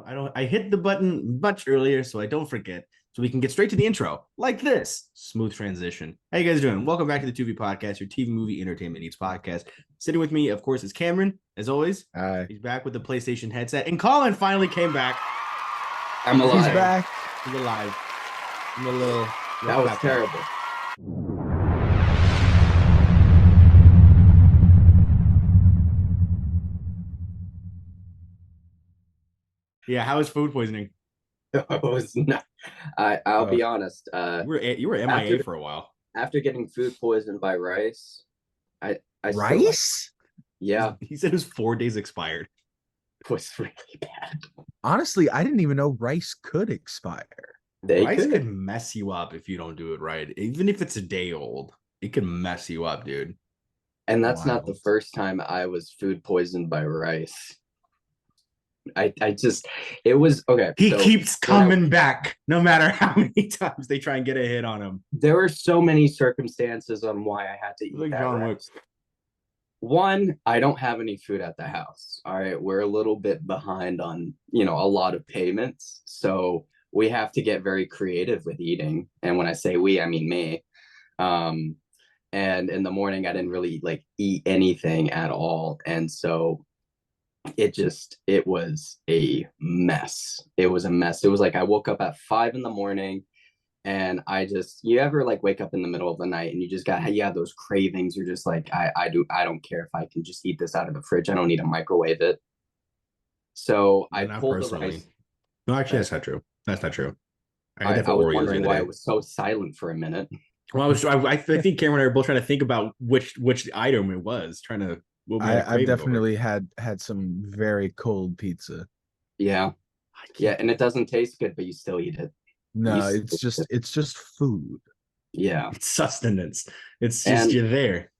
I hit the button much earlier so I don't forget. So we can get straight to the intro like this. Smooth transition. How you guys doing? Welcome back to the Tu-Vie podcast, your TV movie entertainment needs podcast. Sitting with me, of course, is Cameron, as always. Hi. He's back with the PlayStation headset. And Colin finally came back. I'm alive. He's back. He's alive. I'm a little That was terrible. Yeah, how is food poisoning? It was not. I'll be honest. You were MIA for a while. After getting food poisoned by rice, I Rice? Yeah, He said it was 4 days expired. it was really bad. Honestly, I didn't even know rice could expire. Rice could mess you up if you don't do it right. Even if it's a day old, it can mess you up, dude. And that's not the Wild. first time I was food poisoned by rice. It was okay. He so keeps when coming back, no matter how many times they try and get a hit on him. there were so many circumstances on why I had to eat Like that John Wick. rice. One, I don't have any food at the house. All right, we're a little bit behind on, a lot of payments. So we have to get very creative with eating. And when I say we, I mean me. And in the morning I didn't really eat anything at all. And so it was a mess. It was a mess. It was like I woke up at 5 a.m. and you ever wake up in the middle of the night and you have those cravings. You're just like, I don't care if I can just eat this out of the fridge. I don't need to microwave it. So I Not pulled the personally. rice. No, actually, that's not true. That's not true. I had was Oreos wondering the why other it day. was so silent for a minute. Well, I think Cameron and I were both trying to think about which item it was. Trying to. What we had a I've craving over. definitely had some very cold pizza. Yeah. Yeah, and it doesn't taste good, but you still eat it. No, You it's just food. Yeah. It's sustenance. It's just And- you're there.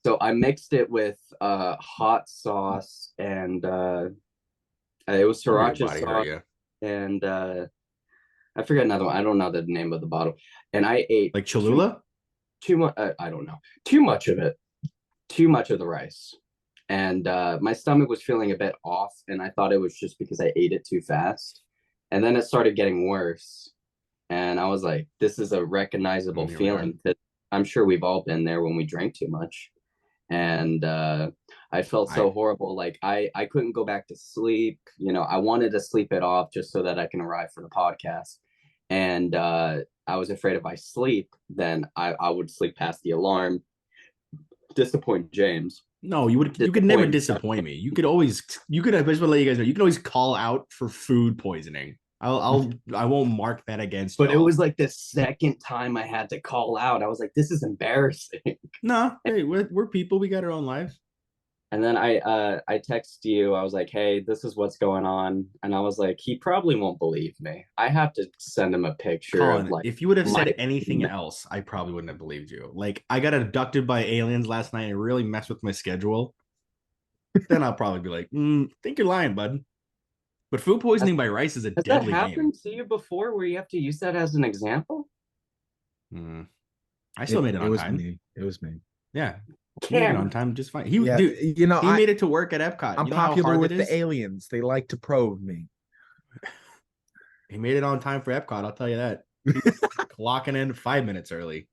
So I mixed it with hot sauce and it was sriracha Body sauce area. and I forget another one. I don't know the name of the bottle. And I ate Like Cholula? too much. I don't know. Too much of it. Too much of the rice. And my stomach was feeling a bit off, and I thought it was just because I ate it too fast. And then it started getting worse. And I was like, this is a recognizable Here we are. feeling that I'm sure we've all been there when we drink too much. And I felt so horrible. Like I couldn't go back to sleep. I wanted to sleep it off just so that I can arrive for the podcast. And I was afraid if I sleep, then I would sleep past the alarm, disappoint James. No, you could never disappoint me. I just want to let you guys know, you can always call out for food poisoning. I won't mark that against you. But it was like the second time I had to call out. I was like, this is embarrassing. No, hey, we're people. We got our own lives. And then I texted you. I was like, hey, this is what's going on. And I was like, he probably won't believe me. I have to send him a picture Colin, of if you would have said my- anything else, I probably wouldn't have believed you. Like, I got abducted by aliens last night and it really messed with my schedule. Then I'll probably be like, think you're lying, bud. But food poisoning by rice is a Has that deadly happened to you before where you have to use that as an example? game. I still made it on time. It was me. Yeah. He made it on time just fine. He Yeah, dude, he made it to work at Epcot. I'm You know how popular hard with it the is? aliens. They like to probe me. He made it on time for Epcot, I'll tell you that. Clocking in 5 minutes early.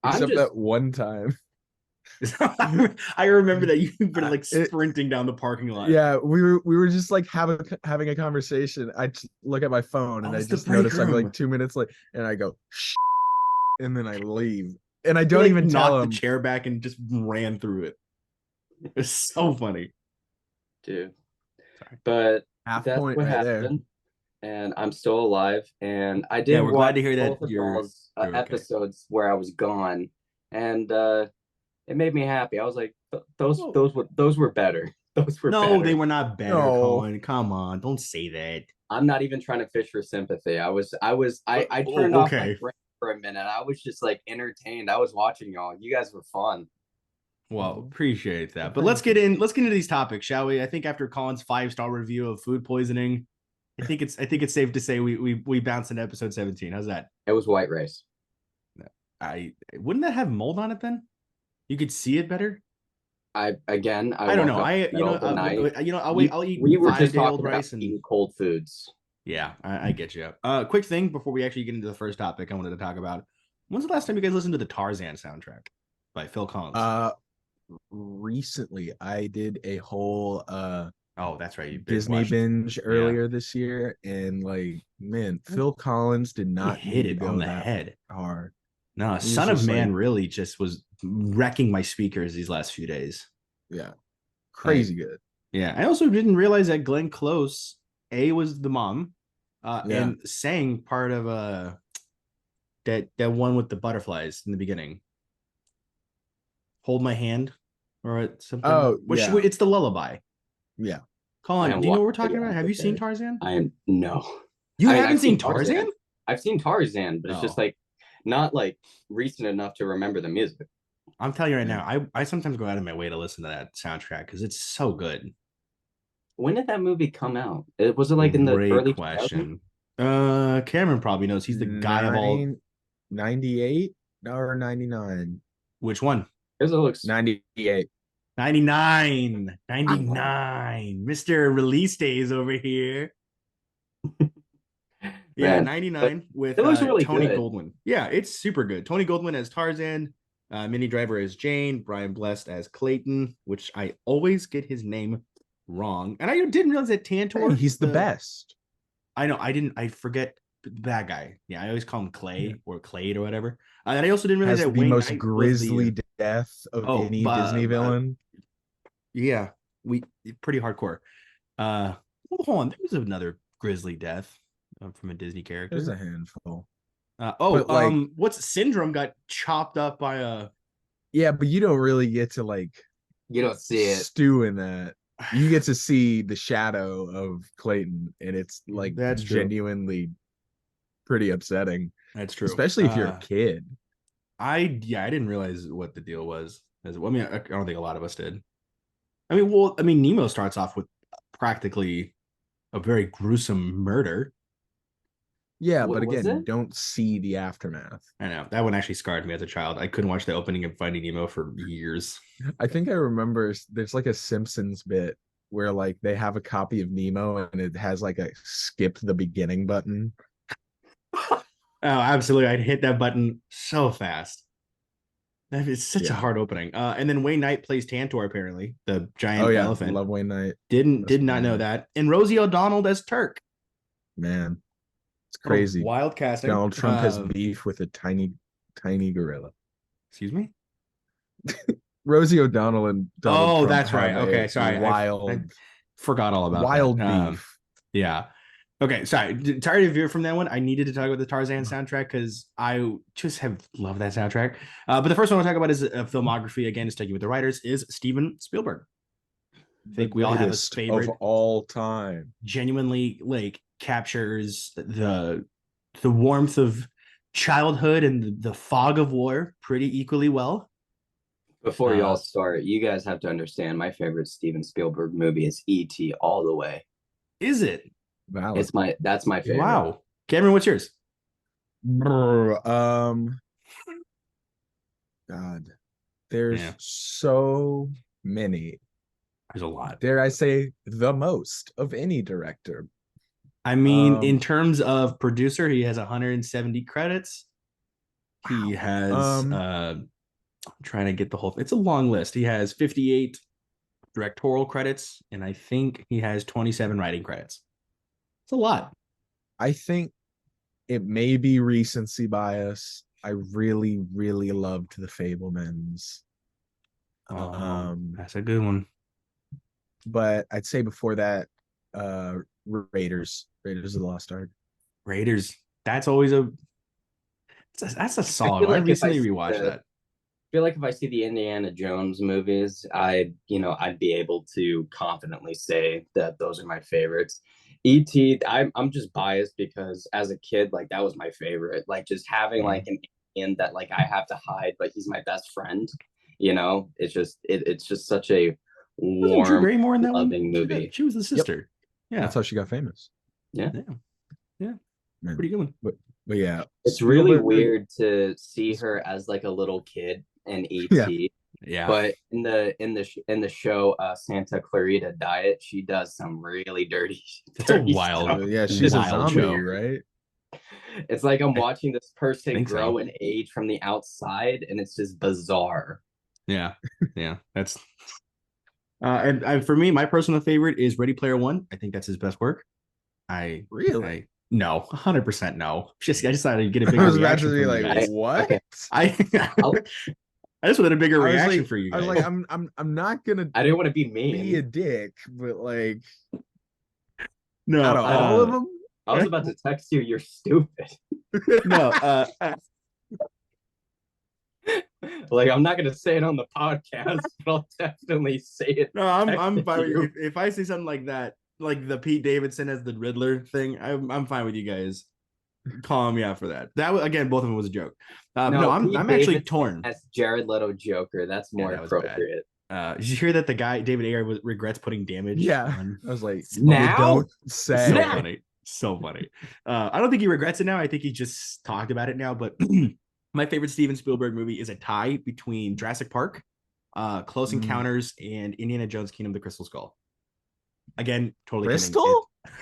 Except that one time. I remember that you've been sprinting down the parking lot. Yeah, we were just having a conversation. I just look at my phone and I it's the just break notice I'm room. 2 minutes late, and I go, shh, and then I leave, and I He, don't even tell knocked him. the chair back and just ran through it. It's so funny, Dude. Sorry. But Half that's point what right happened. And I'm still alive. And I did Yeah, we're glad to hear that both of you're y'all's, okay. episodes where I was gone. And it made me happy. I was like, those were better. Those were No, better. they were not better, No. Colin. Come on, don't say that. I'm not even trying to fish for sympathy. I turned off my brain for a minute. I was just entertained. I was watching y'all. You guys were fun. Well, appreciate that. But let's get into these topics, shall we? I think after Colin's 5-star review of food poisoning, I think it's safe to say we bounced into episode 17. How's that? It was white rice. Wouldn't that have mold on it then? You could see it better. I I don't woke know. up in the middle of the night. I'll wait. I'll eat We were just 5-day old talking about rice and eating cold foods. yeah, I get you. Quick thing before we actually get into the first topic I wanted to talk about. When's the last time you guys listened to the Tarzan soundtrack by Phil Collins? Recently I did a whole Oh, that's right. You Disney watched. binge Yeah. earlier this year, and like, man, Phil Collins did He not hit need to it on go the that head. hard. No, He was Son of just Man like, really just was wrecking my speakers these last few days. yeah, crazy good. Yeah, I also didn't realize that Glenn Close was the mom, Yeah. and sang part of that one with the butterflies in the beginning. Hold my hand, or something. Oh, Which yeah. it's the lullaby. Yeah. Colin, do you know what we're talking about? Have you seen Tarzan? No. You I mean, haven't I've seen seen Tarzan? I've seen Tarzan, but it's Oh. just like not like recent enough to remember the music. I'm telling you right Yeah. now, I sometimes go out of my way to listen to that soundtrack because it's so good. When did that movie come out? Was it like in the Great early 2000s? question. Cameron probably knows. He's the guy of all. 98 or 99? Which one? Because it looks 98. 99. 99. Mr. Release Days over here. Yeah, man, 99 with it looks really Tony good. Goldwyn. Yeah, it's super good. Tony Goldwyn as Tarzan, Minnie Driver as Jane, Brian Blessed as Clayton, which I always get his name wrong. And I didn't realize that Tantor. Hey, he's the best. I know. I forget the bad guy. Yeah, I always call him Clay or Clade or whatever. And I also didn't realize Has that the Wayne most Knight grisly death of any Disney villain. Yeah, pretty hardcore. Well, hold on. There was another grisly death from a Disney character. There's a handful. What's Syndrome got chopped up by a? Yeah, but you don't really get to like You don't see it. stew in that. You get to see the shadow of Clayton, and it's like That's true. genuinely pretty upsetting. That's true, especially if you're a kid. I didn't realize what the deal was. I mean, I don't think a lot of us did. I mean, Nemo starts off with practically a very gruesome murder. Yeah, but again, don't see the aftermath. I know that one actually scarred me as a child. I couldn't watch the opening of Finding Nemo for years. I think I remember there's like a Simpsons bit where like they have a copy of Nemo and it has like a skip the beginning button. Oh, absolutely. I'd hit that button so fast. It's such a hard opening. And then Wayne Knight plays Tantor, apparently, the giant elephant. Love Wayne Knight. Did not know that. And Rosie O'Donnell as Turk. Man, it's crazy. Wild casting. Donald Trump has beef with a tiny gorilla. Excuse me? Rosie O'Donnell and Donald Trump that's right. Okay, sorry. Wild. I forgot all about wild that. beef. Yeah. Okay, sorry to veer from that one. I needed to talk about the Tarzan soundtrack because I just have loved that soundtrack. But the first one I'll talk about is a filmography. Again, sticking with the writers, is Steven Spielberg. I think we all have a favorite of all time. Genuinely, like, captures the warmth of childhood and the fog of war pretty equally well. Before y'all start, you guys have to understand my favorite Steven Spielberg movie is E.T. all the way. Is it? Valid. That's my favorite. Wow. Cameron, what's yours? God, there's so many. There's a lot. Dare I say the most of any director. I mean, in terms of producer, he has 170 credits. He has I'm trying to get the whole. It's a long list. He has 58 directorial credits, and I think he has 27 writing credits. It's a lot. I think it may be recency bias. I really, really loved The Fabelmans. That's a good one. But I'd say before that, Raiders of the Lost Ark. Raiders. That's always that's a solid. I recently rewatched that. I feel like if I see the Indiana Jones movies, I'd be able to confidently say that those are my favorites. E.T., I'm just biased because as a kid, like, that was my favorite. Like, just having like an alien that like I have to hide, but he's my best friend. It's just such a warm, Drew Barrymore in that loving movie. She was the sister. Yep. Yeah, that's how she got famous. Yeah. Man. Pretty good one. But yeah, it's really weird to see her as like a little kid in E.T. Yeah. But in the show Santa Clarita Diet, she does some really dirty, It's a dirty wild, stuff. Yeah, she's a wild zombie, show. right? It's like I'm I watching this person think grow so. and age from the outside, and it's just bizarre. Yeah. Yeah. That's and for me, my personal favorite is Ready Player One. I think that's his best work. Really? No, 100% no. I just thought I'd get a I bigger was about reaction to from be you like, guys. what? Okay. I I'll- I just wanted a bigger I was reaction like, for you I guys. was like, I'm not gonna I didn't want to be be a mean. dick, but like, no, out of all of them, I was about to text you. You're stupid. no, Like I'm not gonna say it on the podcast, but I'll definitely say it. no, I'm text fine. you. If I say something like that, like the Pete Davidson as the Riddler thing, I'm fine with you guys calling me out for that. That was, again, both of them was a joke. No, Pete I'm actually Davidson torn. as Jared Leto Joker. That's more that was bad. appropriate. Did you hear that the guy David Ayer regrets putting damage? yeah. on... I was like, Now? you don't say. So funny, so funny. I don't think he regrets it now. I think he just talked about it now. But my favorite Steven Spielberg movie is a tie between Jurassic Park, Close Encounters, and Indiana Jones: Kingdom of the Crystal Skull. Again, totally Crystal? kidding.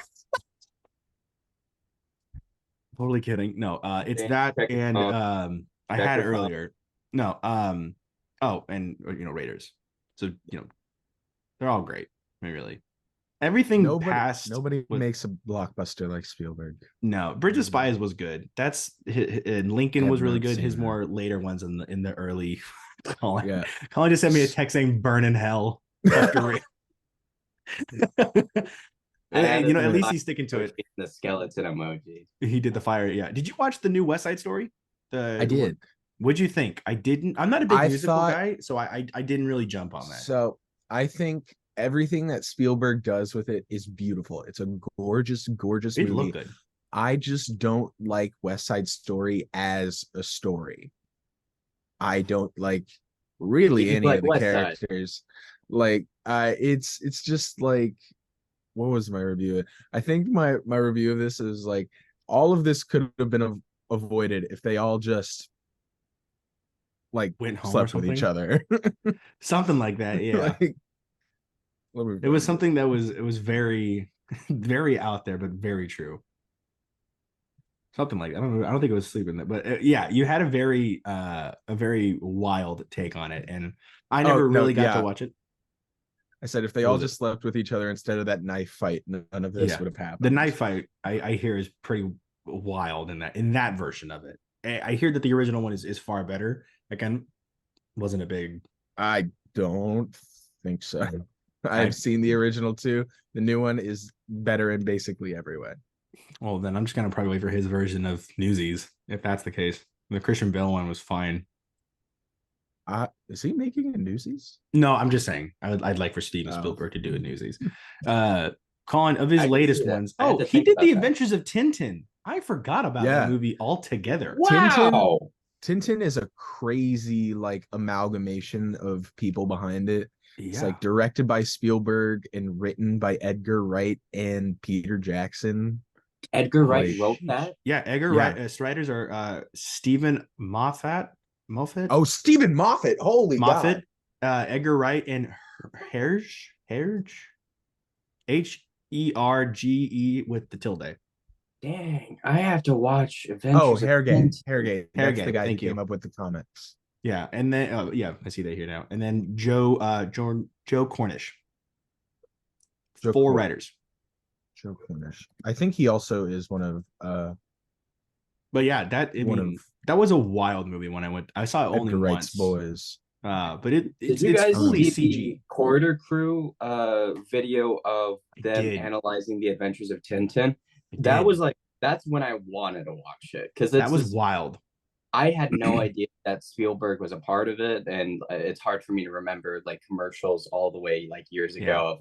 Totally kidding. No, it's Yeah, that check it and out. I Check had it it out. earlier. No, oh, and Raiders. So they're all great. I mean, really, everything past Nobody was, makes a blockbuster like Spielberg. no. Bridge of Spies was good. That's and Lincoln I was have really not good. seen His that. more later ones in the early. Colin, Yeah. Colin just sent me a text saying "burn in hell." And, at least he's sticking to it. The skeleton emoji. He did the fire. Yeah. Did you watch the new West Side Story? I did. What'd you think? I didn't. I'm not a big I musical thought- guy, so I didn't really jump on that. So I think everything that Spielberg does with it is beautiful. It's a gorgeous, gorgeous It movie. looked good. I just don't like West Side Story as a story. I don't like really any like of the West Side. characters. Like it's just like, what was my review? I think my review of this is like, all of this could have been avoided if they all just like Went home slept or with each something? other. Something like that. Yeah. Like, It was something that was very, very out there, but very true. Something like that. I don't think it was sleeping, but yeah, you had a very wild take on it, and I never really got to watch it. I said if they all just slept with each other instead of that knife fight, none of this would have happened. The knife fight I hear is pretty wild in that version of it. I hear that the original one is far better. Again, wasn't a big. I don't think so. I've seen the original too. The new one is better in basically every way. Well, then I'm just gonna probably wait for his version of Newsies, if that's the case. The Christian Bale one was fine. Is he making a Newsies? No, I'm just saying I'd like for Steven Spielberg to do a Newsies. Colin, of his latest ones. Oh, he did the Adventures of Tintin. I forgot about that movie altogether. Wow. Tintin is a crazy like amalgamation of people behind it. It's like directed by Spielberg and written by Edgar Wright and Peter Jackson. Edgar Wright wrote that? Yeah, Edgar Wright. Writers are Stephen Moffat. Oh, Stephen Moffat. Holy Moffat, God. Edgar Wright, and Herge. Herge with the tilde. Dang, I have to watch Adventures. Oh, Hergé. That's the guy who Thank you. came up with the comics. Yeah, and then I see that here now. And then Joe Cornish. Four writers. Joe Cornish. I think he also is one of But yeah, that was a wild movie when I saw it only Edgar once. Wright's boys. But Did you guys see the Corridor Crew video of them analyzing the Adventures of Tintin? That's when I wanted to watch it, because that was wild. I had no idea that Spielberg was a part of it, and it's hard for me to remember like commercials all the way like years ago,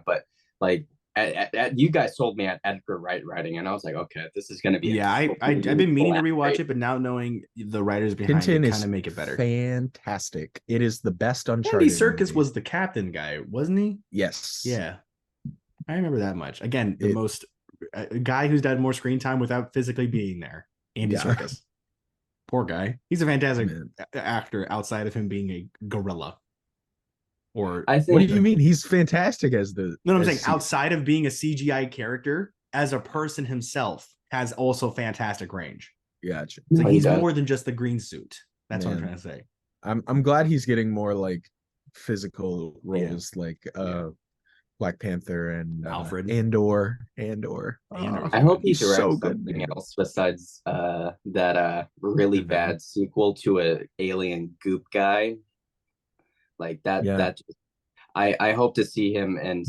but like you guys sold me at Edgar Wright writing, and I was like, okay, this is going to be I've been meaning to rewatch it, but now knowing the writers behind Tintin it kind of make it better. Fantastic. It is the best Uncharted Andy Serkis movie. was the captain guy, wasn't he? Yes. Yeah, I remember that much. Again, the most a guy who's done more screen time without physically being there. Andy Serkis. Poor guy. He's a fantastic Man. actor outside of him being a gorilla. Or I What do think you mean? He's fantastic as the. no, I'm as saying C- outside of being a CGI character, as a person himself has also fantastic range. Gotcha. It's like he he's does. more than just the green suit. That's what I'm Man. trying to say. I'm glad he's getting more like physical roles like Yeah. Black Panther and Alfred. Andor. Andor's I hope he He's so directs good, something man. else besides that really The Venom. bad sequel to a alien goop guy. Like that Yeah. that I hope to see him and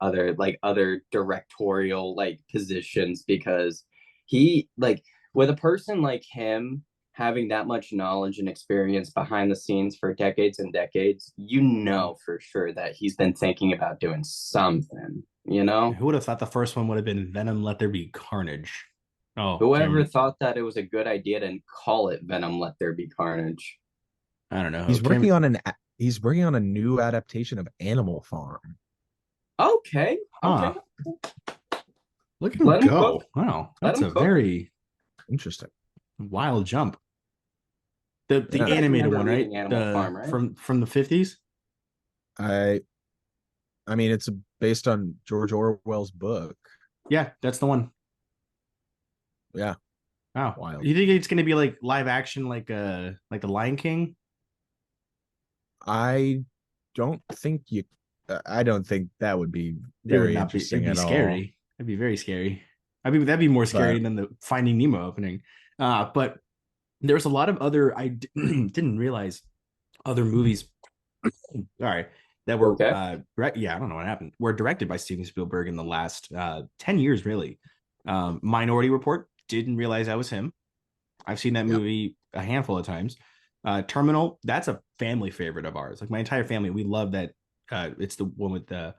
other directorial like positions, because he like with a person like him having that much knowledge and experience behind the scenes for decades and decades, you know for sure that he's been thinking about doing something, you know? Who would have thought the first one would have been Venom Let There Be Carnage? Oh, Whoever Cameron. thought that it was a good idea to call it Venom Let There Be Carnage? I don't know. He's Cameron. working on a new adaptation of Animal Farm. Okay, okay. Look at him Let him go. cook. Wow. Let That's him a cook. very Interesting. wild jump. The Yeah. animated Remember one, right? reading Animal Farm, right? From the 50s. I mean it's based on George Orwell's book. Yeah, that's the one. Yeah. Wow. Wild. You think it's gonna be like live action like the Lion King? I don't think that would be It would very not be. interesting It'd be at all. scary. It'd be very scary. I mean, that'd be more scary But than the Finding Nemo opening. But there's a lot of other didn't realize other movies. Sorry, that were Okay. yeah, I don't know what happened. Were directed by Steven Spielberg in the last 10 years, really. Minority Report, didn't realize that was him. I've seen that Yep. movie a handful of times. Terminal, that's a family favorite of ours. Like my entire family, we love that. It's the one with the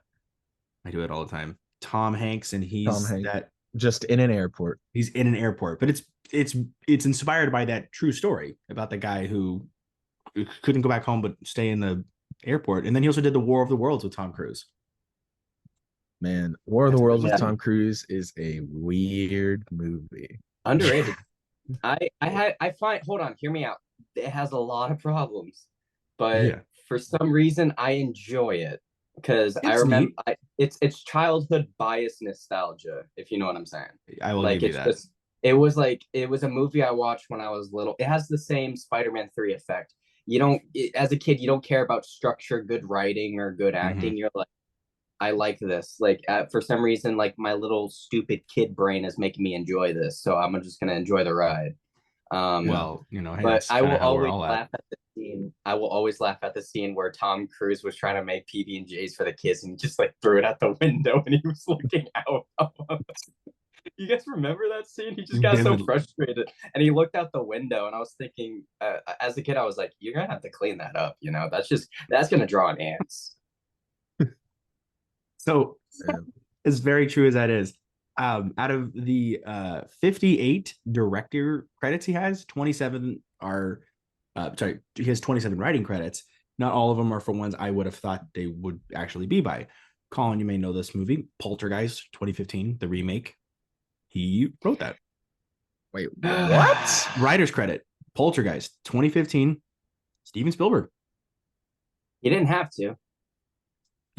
I do it all the time. Tom Hanks, and Tom he's Hanks that just in an airport. he's in an airport, but it's inspired by that true story about the guy who couldn't go back home but stay in the airport. And then he also did the War of the Worlds with Tom Cruise. Man, War of the That's a Worlds good with Yeah. Tom Cruise is a weird movie. Underrated. I find, hold on, hear me out. It has a lot of problems, but Yeah, for some reason I enjoy it because I it's remember neat. it's childhood bias nostalgia, if you know what I'm saying. I will Like give you it's that. just it was a movie I watched when I was little. It has the same Spider-Man 3 effect. As a kid, you don't care about structure, good writing, or good acting. Mhm. You're like, I like this. Like for some reason, like my little stupid kid brain is making me enjoy this, so I'm just gonna enjoy the ride. Yeah. Well, hey, But that's kind of how we're all at. I will always laugh at the scene where Tom Cruise was trying to make PB and J's for the kids and just like threw it out the window and he was looking out. You guys remember that scene? He just got so Vivid. frustrated and he looked out the window and I was thinking, as a kid, I was like, "You're gonna have to clean that up." That's gonna draw an ants. So, Yeah. as very true as that is, out of the 58 director credits he has, 27 are sorry, he has 27 writing credits. Not all of them are for ones I would have thought they would actually be by. Colin, you may know this movie, Poltergeist 2015, the remake. He wrote that. Wait, what? Writer's credit, Poltergeist 2015, Steven Spielberg. You didn't have to. You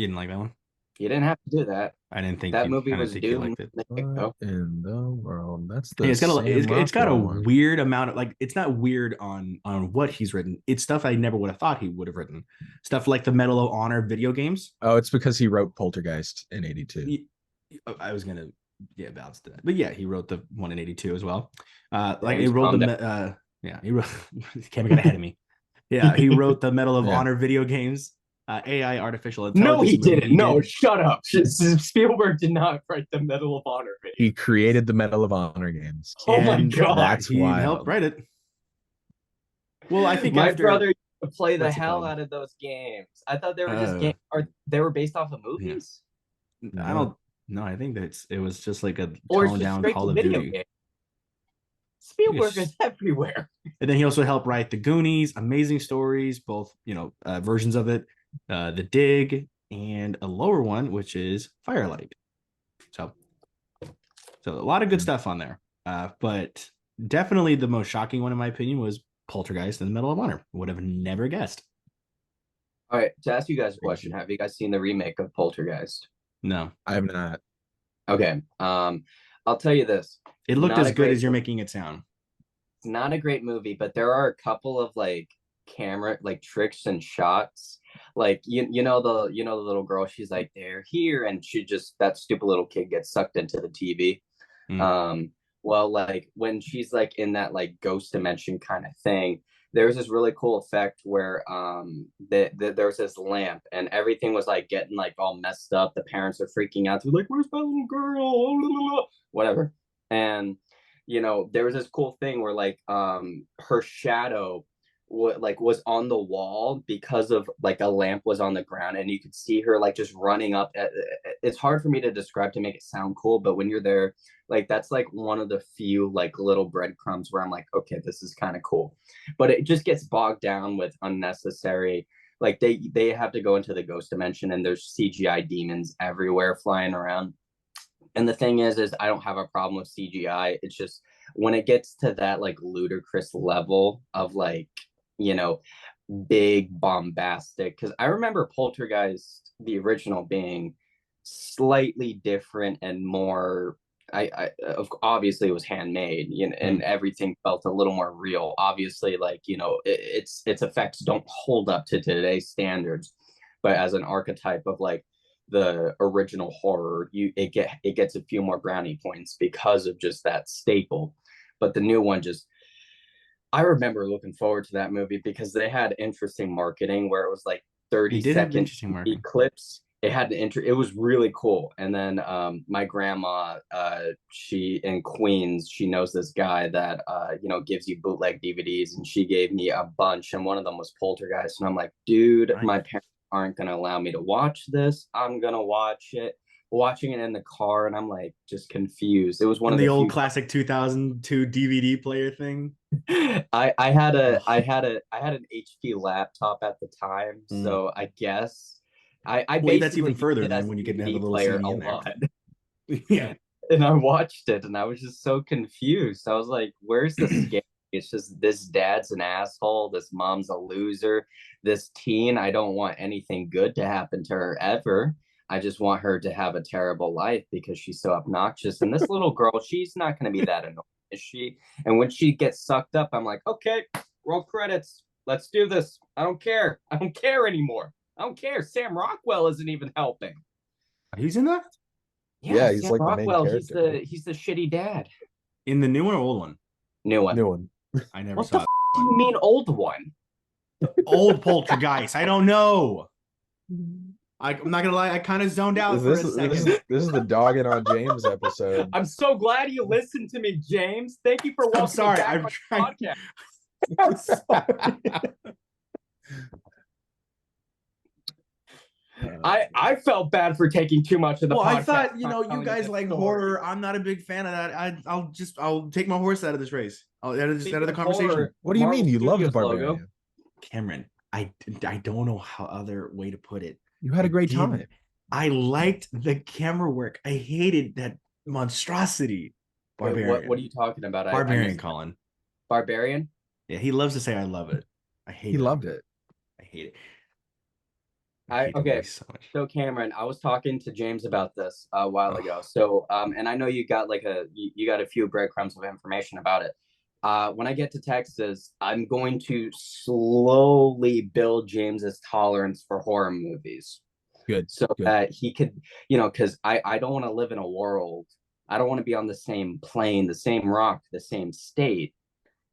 didn't like that one? You didn't have to do that. I didn't think That you. movie I didn't was think you doomed. liked it. What in the world? That's the Hey, Sam it's got a Rockwell one. weird amount of like it's not weird on what he's written. It's stuff I never would have thought he would have written. Stuff like the Medal of Honor video games. Oh, it's because he wrote Poltergeist in '82. I was gonna bounce to that, but yeah, he wrote the one in '82 as well. Like he James, wrote calm the down. he wrote Cam got ahead of me. Yeah, he wrote the Medal of Yeah. Honor video games. AI artificial No, intelligence. he movie didn't. No, did. shut up. Spielberg did not write the Medal of Honor video. He created the Medal of Honor games. Oh my And god, That's he wild. helped write it. Well, I think my after brother used to play the what's it hell called? out of those games. I thought they were just Uh, games, or they were based off of movies, I don't know. I think it was just like a or it's toned just down straight Call to of video Duty. games. Spielberg Yes. is everywhere. And then he also helped write The Goonies, amazing stories, both versions of it, The Dig, and a lower one, which is Firelight. So a lot of good stuff on there. But Definitely the most shocking one in my opinion was Poltergeist in the Medal of Honor. Would have never guessed. All right, to ask you guys a question, have you guys seen the remake of Poltergeist? No, I have not. Okay. I'll tell you this. it looked Not as a good great as you're making it sound. It's not a great movie, but there are a couple of like camera like tricks and shots. Like you know the little girl, she's like, they're here, and she just that stupid little kid gets sucked into the TV. Mm. Well, like when she's like in that like ghost dimension kind of thing, there's this really cool effect where there's this lamp and everything was like getting like all messed up. The parents are freaking out. They're like, "Where's my little girl?" Whatever. And there was this cool thing where like her shadow was on the wall because of like a lamp was on the ground and you could see her like just running up it's hard for me to describe to make it sound cool, but when you're there, like that's like one of the few like little breadcrumbs where I'm like, okay, this is kind of cool. But it just gets bogged down with unnecessary, like they have to go into the ghost dimension and there's CGI demons everywhere flying around. And the thing is I don't have a problem with CGI. It's just when it gets to that like ludicrous level of like, you know, big bombastic. Because I remember Poltergeist, the original, being slightly different and more. Obviously it was handmade, and everything felt a little more real. Obviously, like its effects don't hold up to today's standards, but as an archetype of like the original horror, it gets a few more brownie points because of just that staple. But the new one just I remember looking forward to that movie because they had interesting marketing where it was like They 30 did have second interesting marketing. clips. It was really cool. And then my grandma, she in Queens, she knows this guy that gives you bootleg DVDs, and she gave me a bunch, and one of them was Poltergeist. And I'm like, dude, Nice. my parents aren't gonna allow me to watch this. I'm gonna watch it. Watching it in the car, and I'm like just confused. It was one And of the the old few classic 2002 DVD player thing. I had an HP laptop at the time, Mm. so I guess I Wait, that's even basically used further it as than a when you get to have a DVD little player CD a in there. lot. Yeah. And I watched it and I was just so confused. I was like, where's the scare? It's just this dad's an asshole, this mom's a loser, this teen, I don't want anything good to happen to her ever. I just want her to have a terrible life because she's so obnoxious. And this little girl, she's not going to be that annoying, is she? And when she gets sucked up, I'm like, okay, roll credits. Let's do this. I don't care. I don't care anymore. I don't care. Sam Rockwell isn't even helping. He's in that? Yeah, He's Sam like the main Rockwell. He's character. the shitty dad. In the new one or old one? New one. New one. I never What saw the do you mean old one? old Poltergeist. I don't know. I'm not gonna lie, I kind of zoned out for a second. This is the dogging on James episode. I'm so glad you listened to me, James. Thank you for welcoming I'm sorry. back I'm my trying. podcast. I'm sorry. I felt bad for taking too much of the Well, podcast. I thought you telling guys this like story. horror. I'm not a big fan of that. I'll take my horse out of this race. Out of the conversation. Horror, What do you Marvel mean? You loved Studios Barbarian. logo. Cameron, I don't know how other way to put it. You had a great time. I liked the camera work. I hated that monstrosity. Barbarian. What are you talking about? Barbarian, Colin. Barbarian? Yeah, he loves to say I love it. I hate He it. loved it. I hate it. Okay. So much. So Cameron, I was talking to James about this a while ago. So and I know you got like you got a few breadcrumbs of information about it. When I get to Texas, I'm going to slowly build James's tolerance for horror movies. Good. So good. that he could, because I don't want to live in a world. I don't want to be on the same plane, the same rock, the same state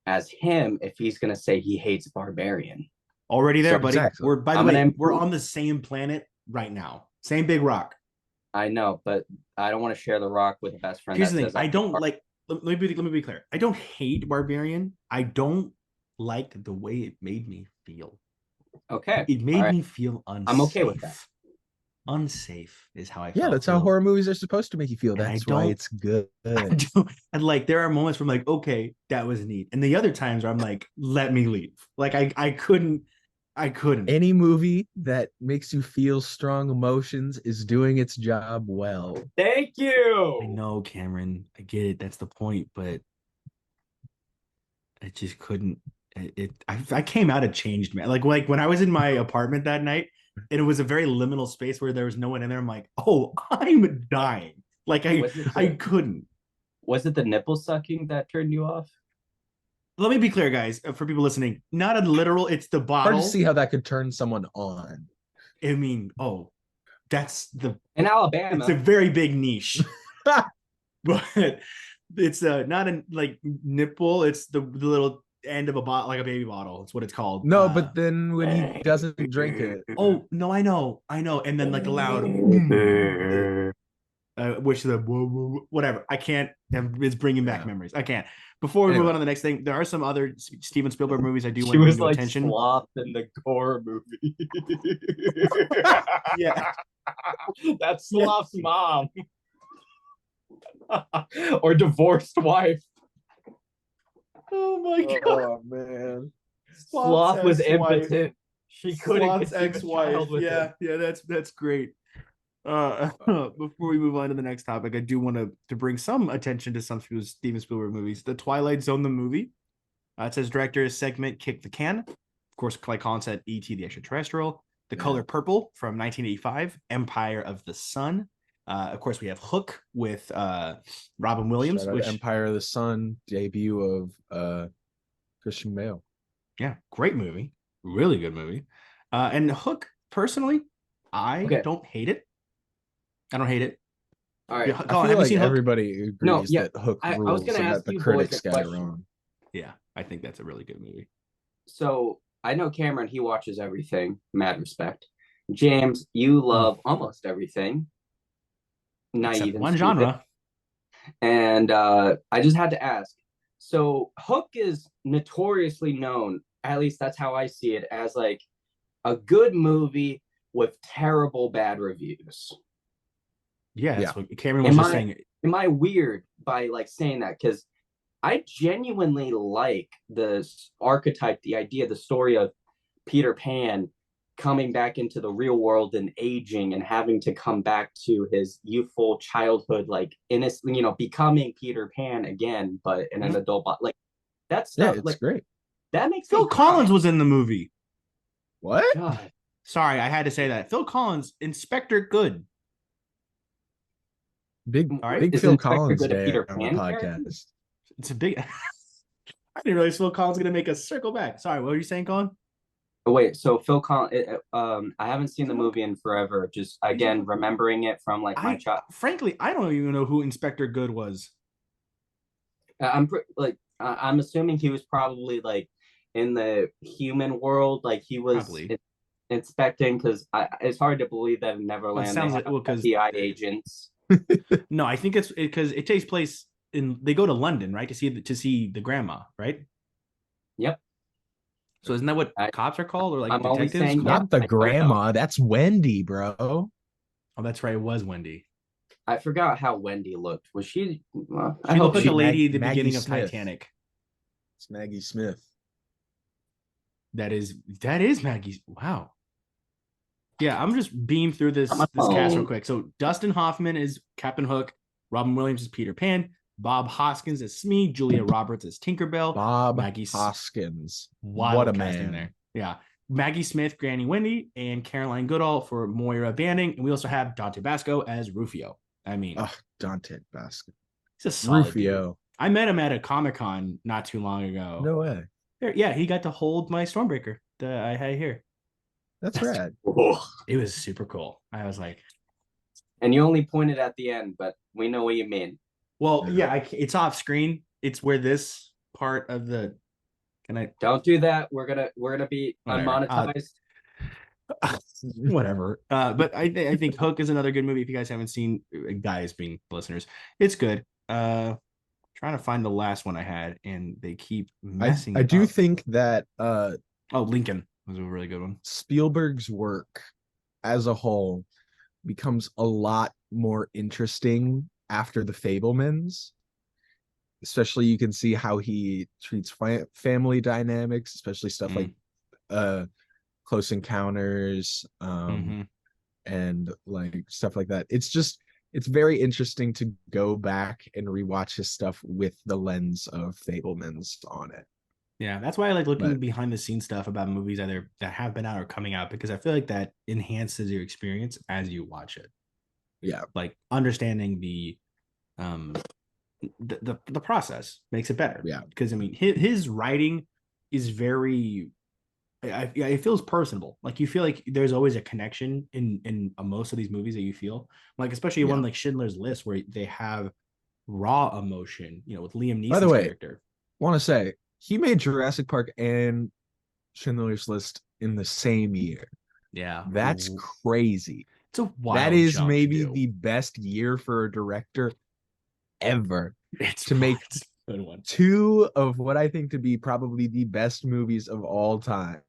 as him if he's going to say he hates Barbarian. Already there, buddy. Exactly. We're on the same planet right now. Same big rock. I know, but I don't want to share the rock with a best friend. Here's the thing. I don't like. Let me be clear. I don't hate Barbarian. I don't like the way it made me feel. Okay. It made me feel unsafe. I'm okay with that. Unsafe is how I Yeah, felt. that's how horror movies are supposed to make you feel. And That's why it's good. And like there are moments where I'm like, okay, that was neat. And the other times where I'm like, let me leave. Like I couldn't. Any movie that makes you feel strong emotions is doing its job well. Thank you. I know, Cameron. I get it. That's the point. But I just couldn't. I came out a changed man. Like when I was in my apartment that night, and it was a very liminal space where there was no one in there. I'm like, oh, I'm dying. Like I couldn't. Was it the nipple sucking that turned you off? Let me be clear, guys, for people listening. Not a literal. It's the bottle. Hard to see how that could turn someone on. I mean, oh, that's the in Alabama. It's a very big niche, but it's not a like nipple. It's the little end of a bottle, like a baby bottle. It's what it's called. No, but then when he doesn't drink it. Oh no, I know, and then like the loud. Which the whatever. I can't. It's bringing back memories. I can't. Before we move on to the next thing, there are some other Steven Spielberg movies I do want to bring like attention. Sloth in the gore movie. Yeah, that's Sloth's mom, or divorced wife. Oh my god! Oh man, Sloth was impotent. She couldn't. Sloth's ex-wife. Yeah, that's great. Before we move on to the next topic, I do want to bring some attention to some Steven Spielberg movies. The Twilight Zone, the movie. It says director segment Kick the Can. Of course, like Colin said, E.T. the Extraterrestrial. The Color Purple from 1985. Empire of the Sun. Of course, we have Hook with Robin Williams. Which Empire of the Sun, debut of Christian Bale. Yeah, great movie. Really good movie. And Hook, personally, I don't hate it. I don't hate it. All right. I feel like everybody agrees that Hook rules, I was going to ask the you critics got it question. wrong. Yeah, I think that's a really good movie. So I know Cameron, he watches everything. Mad respect. James, you love almost everything. Not except even one genre. And I just had to ask. So Hook is notoriously known, at least that's how I see it, as like a good movie with terrible bad reviews. Yeah, that's what Cameron was just saying. Am I weird by like saying that? Because I genuinely like the archetype, the idea, the story of Peter Pan coming back into the real world and aging and having to come back to his youthful childhood, like innocent, becoming Peter Pan again, but in an adult body. Like that stuff, it's great. That makes Phil Collins was in the movie. What? God. Sorry, I had to say that. Phil Collins, Inspector Good. Big Phil Collins day Peter on the podcast. It's a big. I didn't realize Phil Collins was gonna make us circle back. Sorry, what were you saying, Colin? Oh, wait, so Phil Collins. I haven't seen the movie in forever. Just again remembering it from like my child. Frankly, I don't even know who Inspector Good was. I'm assuming he was probably like in the human world, like he was inspecting, because it's hard to believe that in Neverland they have FBI agents. No, I think it's because it takes place they go to London, right, to see the grandma, right? Yep. So isn't that what cops are called, or like I'm detectives? Not the grandma. That's Wendy, bro. Oh, that's right. It was Wendy. I forgot how Wendy looked. Was she? She looked like a lady at the beginning of Titanic. It's Maggie Smith. That is Maggie. Wow. Yeah, I'm just beamed through this cast real quick. So Dustin Hoffman is Captain Hook, Robin Williams is Peter Pan, Bob Hoskins is Smee, Julia Roberts is Tinkerbell, Hoskins. What a man there. Yeah. Maggie Smith, Granny Wendy, and Caroline Goodall for Moira Banning. And we also have Dante Basco as Rufio. I mean, Dante Basco. He's a solid Rufio. Dude. I met him at a Comic-Con not too long ago. No way. Yeah, he got to hold my Stormbreaker that I had here. That's rad. Cool. It was super cool. I was like, and you only pointed at the end, but we know what you mean. Well, yeah, it's off screen. It's where this part of the. Can I? Don't do that. We're gonna be unmonetized. Whatever. But I think Hook is another good movie. If you guys haven't seen, guys being listeners, it's good. Trying to find the last one I had, and they keep messing. I do think that. Lincoln was a really good one. Spielberg's work as a whole becomes a lot more interesting after The Fabelmans. Especially you can see how he treats family dynamics, especially stuff like Close Encounters and like stuff like that. It's very interesting to go back and rewatch his stuff with the lens of Fabelmans on it. Yeah, that's why I like looking But behind the scenes stuff about movies either that have been out or coming out, because I feel like that enhances your experience as you watch it. yeah, Like understanding um the process makes it better. yeah, Because I mean his writing is very it feels personable. Like you feel like there's always a connection in most of these movies that you feel like, especially yeah. one like Schindler's List, where they have raw emotion, with Liam By the Neeson's way, character. want to say he made Jurassic Park and Schindler's List in the same year. Yeah, That's crazy. it's a That wild is jump to maybe do. the best year for a director ever It's to make it's a good one. two of what I think to be probably the best movies of all time.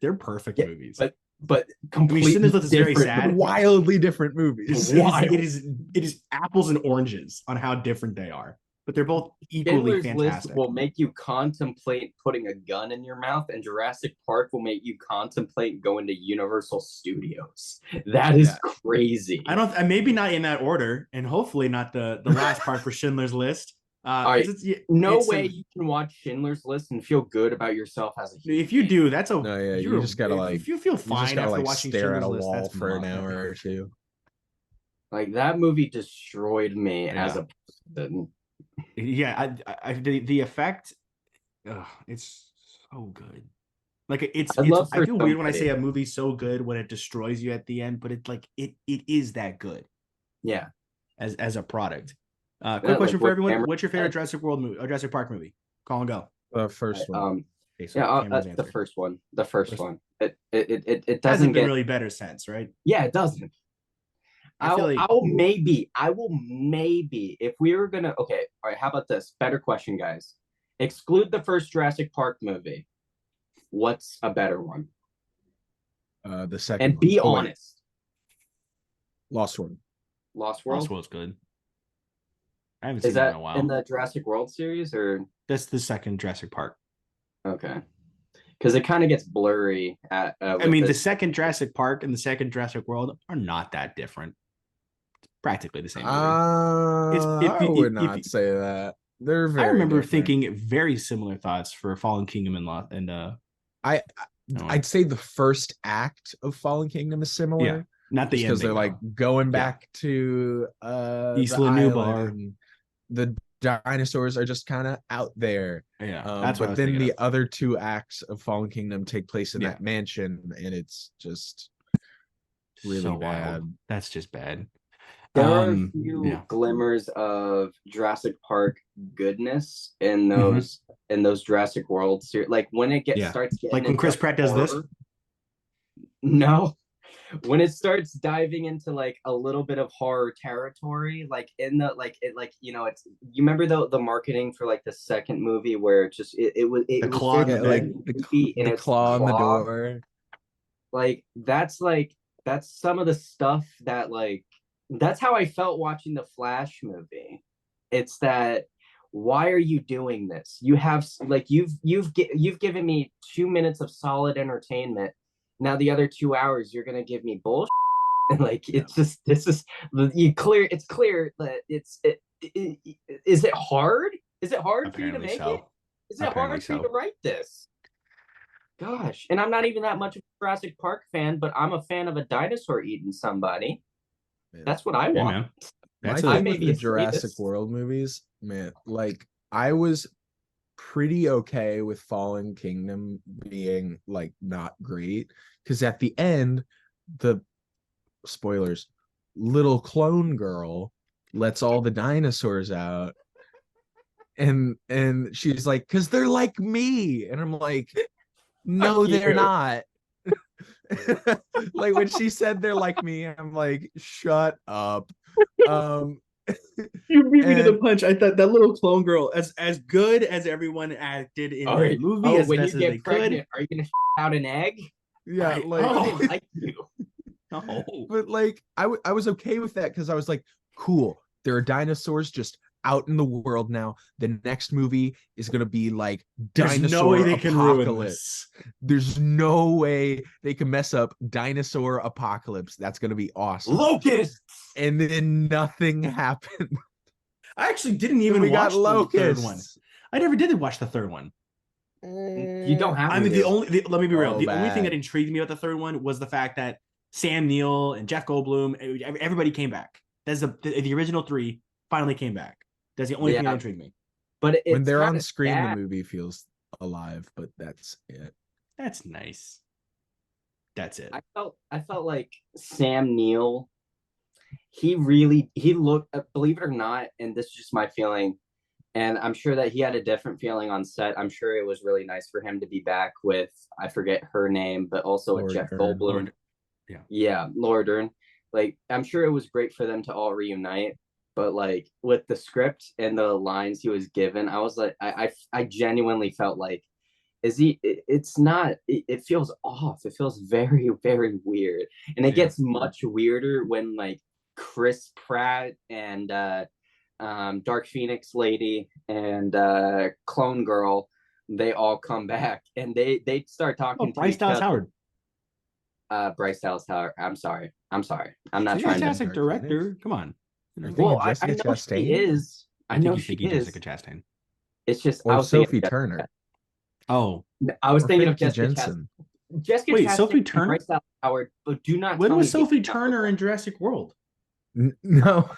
They're perfect Yeah, movies. but I mean, completely Schindler's List is very different. sad. Wildly different movies. It is apples and oranges on how different they are, but they're both equally Schindler's List fantastic. will make you contemplate putting a gun in your mouth, and Jurassic Park will make you contemplate going to Universal Studios. That is crazy. I don't. Maybe not in that order, and hopefully not the last part for Schindler's List. All right, No way you can watch Schindler's List and feel good about yourself as a human. If you do, that's a No, yeah, you just gotta like, if you feel you just fine gotta after like watching stare at Schindler's a List, wall that's for an hour or two. Like that movie destroyed me as Yeah. a person. Yeah, the effect, it's so good. Like I feel weird when I say a movie's so good when it destroys you at the end, but it's like it is that good. Yeah. As a product. Quick question for everyone: what's your favorite Jurassic World movie or Jurassic Park movie? Call and go. The first one. Okay, so the first one. The first one. It doesn't hasn't get really better sense, right? Yeah, it doesn't. I will maybe, if we were gonna, okay, all right, how about this? Better question, guys. Exclude the first Jurassic Park movie. What's a better one? The second And one. be honest. Lost World. Lost World? Lost World's good. I haven't seen that in a while. In the Jurassic World series, or that's the second Jurassic Park? Okay. Because it kind of gets blurry at I mean, the second Jurassic Park and the second Jurassic World are not that different. It's practically the same movie. I would not say that. They're very I remember different. thinking very similar thoughts for Fallen Kingdom and I'd say the first act of Fallen Kingdom is similar. Yeah, not the because they're like going back to Isla Nublar. The dinosaurs are just kind of out there. Yeah, that's but then the other two acts of Fallen Kingdom take place in that mansion, and it's just really so bad. Wild. That's just bad. There are a few glimmers of Jurassic Park goodness in those Jurassic World series. Like when it starts getting like when Chris Pratt does this. No, when it starts diving into like a little bit of horror territory, like in the it's you remember the marketing for like the second movie where it was the claw in the door. Like that's some of the stuff that that's how I felt watching the Flash movie. It's that, why are you doing this? You have you've given me 2 minutes of solid entertainment. Now the other 2 hours you're gonna give me bullshit. And it's just it's clear that is it hard? Is it hard for you to make it? Is it hard for you to write this? Gosh, and I'm not even that much of a Jurassic Park fan, but I'm a fan of a dinosaur eating somebody. Man. That's what I want. That's my thing with the Jurassic World movies, man. Like I was pretty okay with Fallen Kingdom being like not great, because at the end, the spoilers, little clone girl lets all the dinosaurs out, and she's like, "'Cause they're like me," and I'm like, "No, they're not." Like when she said they're like me, I'm like, shut up. You beat me to the punch. I thought that little clone girl, as good as everyone acted in the movie, as best as they could. Are you gonna out an egg? Yeah, like you. No. But like I was okay with that, because I was like, cool, there are dinosaurs just out in the world now. The next movie is gonna be like dinosaur apocalypse. There's no way they can mess up dinosaur apocalypse. That's gonna be awesome. Locusts. And then nothing happened. I actually didn't even watch the third one. I never did watch the third one. You don't have I to. mean, let me be real. Oh, The only thing that bad. intrigued me about the third one was the fact that Sam Neill and Jeff Goldblum, everybody came back. That's the original three finally came back. That's the only thing that Yeah, intrigued me. but When it's they're kind on of screen, the sad. movie feels alive, but that's it. That's nice. That's it. I felt like Sam Neill. He looked. Believe it or not, and this is just my feeling. And I'm sure that he had a different feeling on set. I'm sure it was really nice for him to be back with, I forget her name, but also with Laura Jeff Dern. Goldblum. Yeah. Yeah, Laura Dern. Like, I'm sure it was great for them to all reunite. But like with the script and the lines he was given, I was like, I genuinely felt like, is he? It's not. It feels off. It feels very, very weird, and it Yeah. gets much weirder when like Chris Pratt and Dark Phoenix lady and Clone Girl, they all come back and they start Oh, talking to Bryce each Dallas other. Howard. Bryce Dallas Howard. I'm sorry. I'm not She's a trying to. fantastic Dark director. Phoenix? Come on. You know? You're thinking Well, of I Jessica know she Chastain? is. I think know you're she thinking is. Jessica Chastain. It's just I Or was thinking Sophie of Turner? Oh, I was Or thinking of Famke Jessica Chastain. Jensen? Jessica wait, Chastain Sophie and Turner? Bryce Dallas Howard, but do not When tell was me Sophie it's not Turner in football. Jurassic World? No.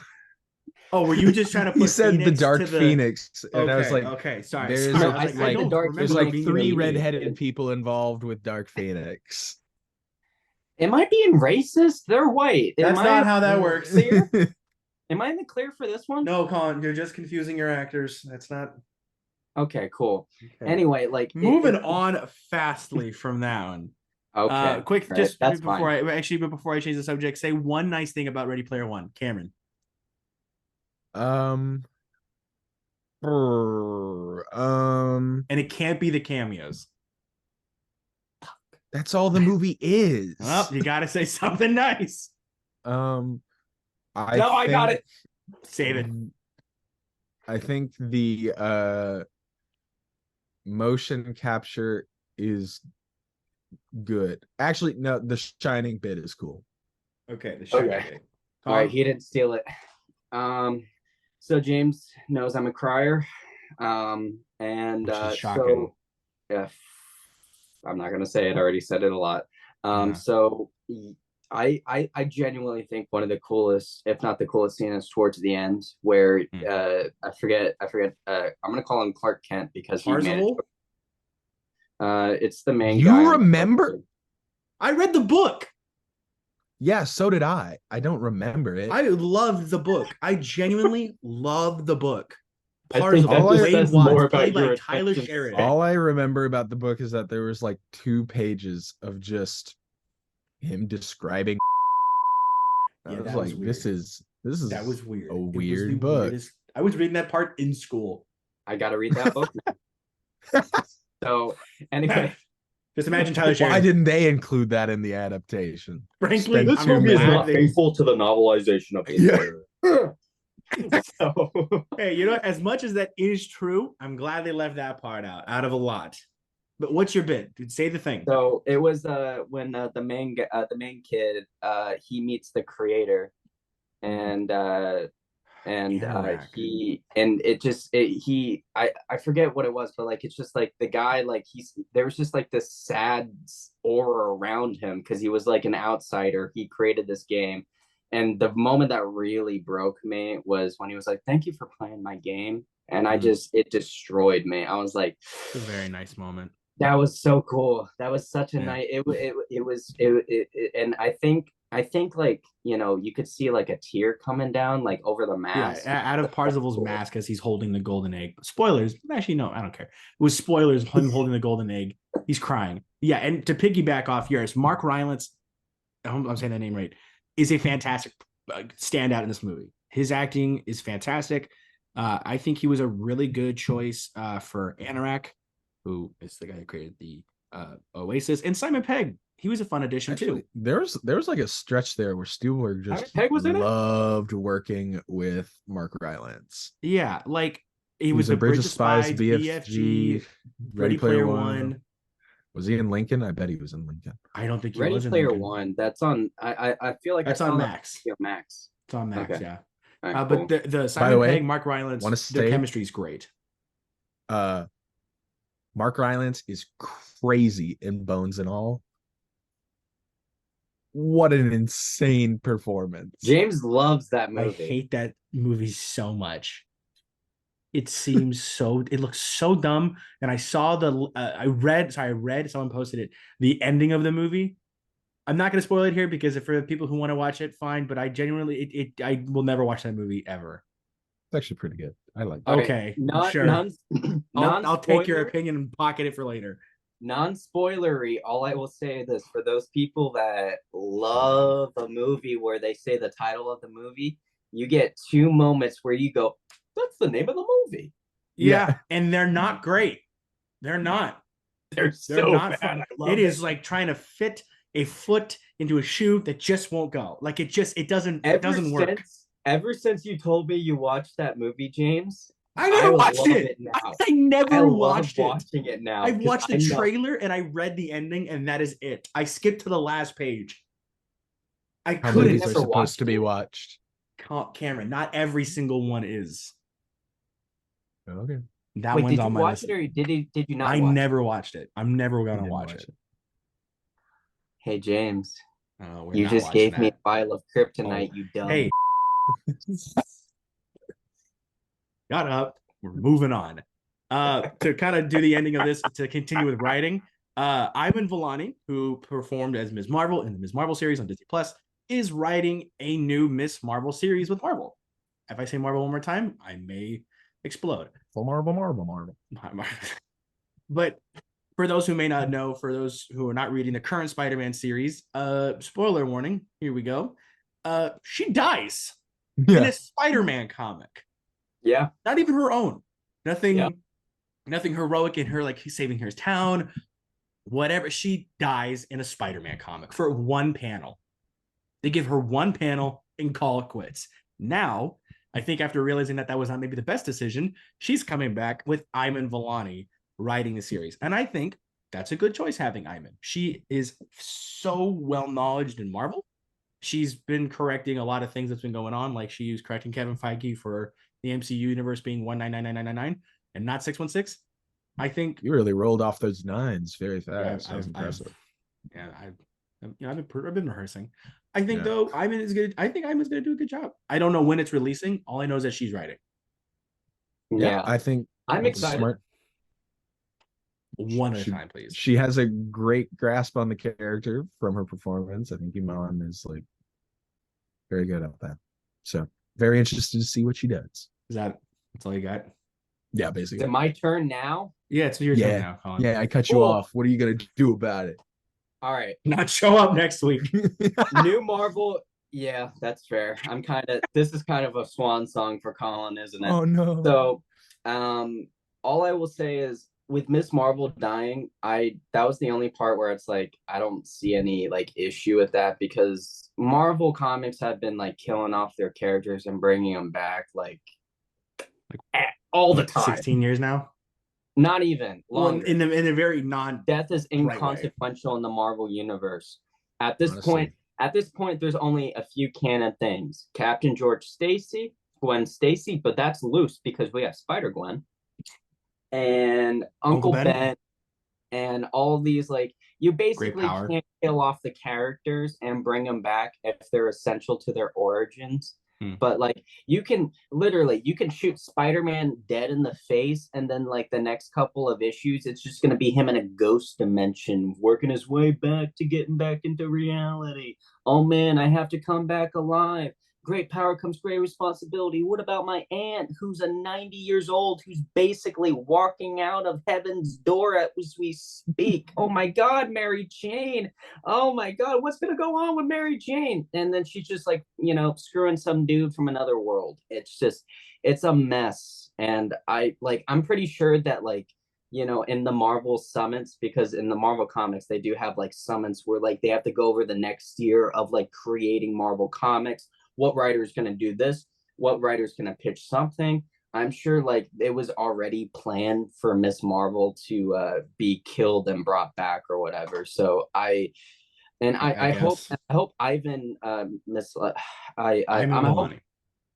Oh, were you just trying to He put said the Phoenix Dark to the? Phoenix, and I was Okay, like, okay, sorry, there's sorry. No, I was I like, said I the don't Dark remember there's there like being three a movie. redheaded people involved with Dark Phoenix. Am I being racist? They're white. That's not how that works. Clear? Am I in the clear for this one? No, Colin, you're just confusing your actors. That's not Okay, cool. okay. Anyway, like Moving on fastly from that one. Okay, Quick, right, just that's before fine. but before I change the subject, say one nice thing about Ready Player One, Cameron. Um, And it can't be the cameos. that's all the movie is. Well, you got to say something nice. I got it. Save it. I think the motion capture is good. Actually, no, the shining bit is cool. Okay. Okay. All right, he didn't steal it. So James knows I'm a crier. And Which is so shocking. yeah, I'm not gonna say it. I already said it a lot. Yeah. So I genuinely think one of the coolest, if not the coolest scene is towards the end where I forget I'm gonna call him Clark Kent because he managed. It's the main guy. You remember? I read the book. Yeah, so did I. I don't remember it. I loved the book. I genuinely loved the book. I think that just says more about played by your Tyler attention Sheridan. span. All I remember about the book is that there was like 2 pages of just him describing. I was like, this is that was weird. A weird book. I was reading that part in school. I gotta read that book. So anyway, just imagine Tyler Sheridan. Why didn't they include that in the adaptation? Frankly, this movie is not faithful to the novelization of the So hey, as much as that is true, I'm glad they left that part out of a lot. But what's your bit? Say the thing. So it was when the main kid he meets the creator, and I forget what it was, but like it's just like the guy, like there was just like this sad aura around him because he was like an outsider. He created this game. And the moment that really broke me was when he was like, "Thank you for playing my game." And it destroyed me. I was like, it's a very nice moment. That was so cool. That was such a nice, and I think like, you could see like a tear coming down like over the mask. Yeah, out of Parsifal's mask as he's holding the golden egg. Spoilers. Actually, no, I don't care. It was spoilers, him holding the golden egg. He's crying. Yeah, and to piggyback off yours, Mark Rylance, I'm saying that name right, is a fantastic standout in this movie. His acting is fantastic. I think he was a really good choice for Anorak, who is the guy who created the Oasis, and Simon Pegg. He was a fun addition too. There was like a stretch there where Spielberg just loved working with Mark Rylance. Yeah, like he was a the Bridge of Spies, BFG, Ready Player One. Was he in Lincoln? I bet he was in Lincoln. I don't think he Ready was in Player Lincoln. One. That's on. I feel like that's on Max. Max. It's on Max. Okay. Yeah. Right, cool. But the Simon Pegg, Mark Rylance, their chemistry is great. Mark Rylance is crazy in Bones and All. What an insane performance. James loves that I movie. hate that movie so much. It seems so, it looks so dumb. And I saw I read, someone posted it, the ending of the movie. I'm not going to spoil it here because for the people who want to watch it, fine. But I genuinely, I will never watch that movie ever. It's actually pretty good. I like it. Okay, sure. I'll take your opinion and pocket it for later. Non-spoilery, all I will say is this: for those people that love a movie where they say the title of the movie, you get 2 moments where you go, "That's the name of the movie." Yeah, and they're not great. They're not. They're so not bad. fun. It is like trying to fit a foot into a shoe that just won't go. Like it doesn't work. Ever since you told me you watched that movie, James, I never watched it. I never watched it. Watching it now. I watched the trailer and I read the ending, and that is it. I skipped to the last page. I How couldn't. movies are supposed to be watched. Cameron, not every single one is. Okay. That Wait, one's did on you my watch list. it or did you not? I never watched it. I'm never gonna watch it. Hey James, you you just gave me a vial of kryptonite. You dumb. Hey, got up. We're moving on. To kind of do the ending of this, to continue with writing, Ivan Vellani, who performed as Ms. Marvel in the Ms. Marvel series on Disney Plus, is writing a new Ms. Marvel series with Marvel. If I say Marvel one more time, I may explode. Well, Marvel. But for those who may not know, for those who are not reading the current Spider-Man series, spoiler warning, here we go. She dies in a Spider-Man comic. Yeah. Not even her own. Nothing heroic in her, like he's saving her town, whatever. She dies in a Spider-Man comic for one panel. They give her one panel and call it quits. Now, I think after realizing that was not maybe the best decision, she's coming back with Iman Vellani writing the series. And I think that's a good choice having Iman. She is so well-knowledged in Marvel. She's been correcting a lot of things that's been going on. Like she was correcting Kevin Feige for the MCU universe being 1999999 and not 616. I think you really rolled off those nines very fast. Yeah, that was impressive. I've been rehearsing. I think though Iman is good. I think Iman's gonna do a good job. I don't know when it's releasing. All I know is that she's writing. Yeah, I think I'm excited. Smart. One at a time, please. She has a great grasp on the character from her performance. I think Iman is like very good at that. So very interested to see what she does. That's all you got? Yeah, basically. Is it my turn now? Yeah, it's your turn now, Colin. Yeah, I cut you off. What are you gonna do about it? All right. Not show up next week. New Marvel. Yeah, that's fair. This is kind of a swan song for Colin, isn't it? Oh no. So all I will say is with Miss Marvel dying, that was the only part where it's like I don't see any like issue with that because Marvel comics have been like killing off their characters and bringing them back like all the time. 16 years now. Not even longer. In a very non. Death is inconsequential in the Marvel universe. At this point, there's only a few canon things: Captain George Stacy, Gwen Stacy, but that's loose because we have Spider Gwen, and Uncle Ben, and all these like you basically can't kill off the characters and bring them back if they're essential to their origins. But like you can shoot Spider-Man dead in the face and then like the next couple of issues it's just going to be him in a ghost dimension working his way back to getting back into reality. Oh man, I have to come back alive. Great power comes great responsibility. What about my aunt who's a 90 years old who's basically walking out of heaven's door as we speak? Oh my God, Mary Jane. Oh my God, what's going to go on with Mary Jane? And then she's just like, screwing some dude from another world. It's a mess. And I'm pretty sure that in the Marvel summits, because in the Marvel comics, they do have like summits where like they have to go over the next year of like creating Marvel comics. What writer is going to do this? What writer is going to pitch something? I'm sure like it was already planned for Miss Marvel to be killed and brought back or whatever. So I hope Ivan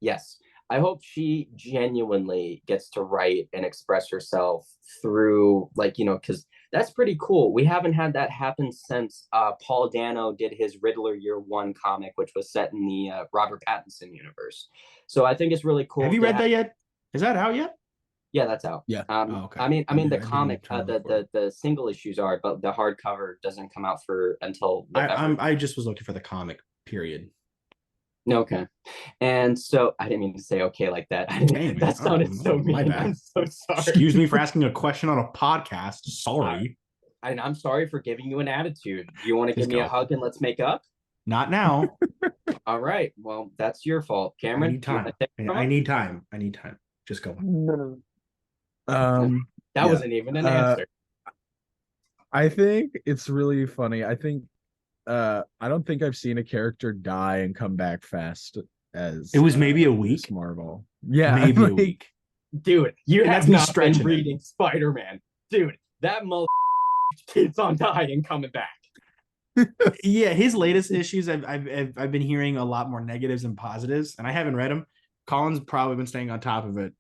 yes, I hope she genuinely gets to write and express herself through, like, because that's pretty cool. We haven't had that happen since Paul Dano did his Riddler Year One comic, which was set in the Robert Pattinson universe. So I think it's really cool. Have you read that yet? Is that out yet? Yeah, that's out. Yeah. Oh, okay. I mean, the I didn't comic, try to look for it. the single issues are, but the hardcover doesn't come out for until November. I just was looking for the comic. Period. Okay. And so I didn't mean to say okay like that. Hey, man. That sounded so my mean. bad. I'm so sorry. Excuse me for asking a question on a podcast. Sorry. And I'm sorry for giving you an attitude. Do you want to Please give me a go. hug and let's make up? Not now. All right. Well, that's your fault. I Cameron, need do you want time. to take it from I us? need time. I need time. Just go. That Yeah. wasn't even an answer. I think it's really funny. I think I don't think I've seen a character die and come back fast as It was maybe a week. this Marvel. Yeah, Maybe a like, week. Dude, you And have that's me not been stretching it. reading Spider-Man. Dude, that mother keeps on dying coming back. Yeah, his latest issues, I've been hearing a lot more negatives than positives, and I haven't read them. Colin's probably been staying on top of it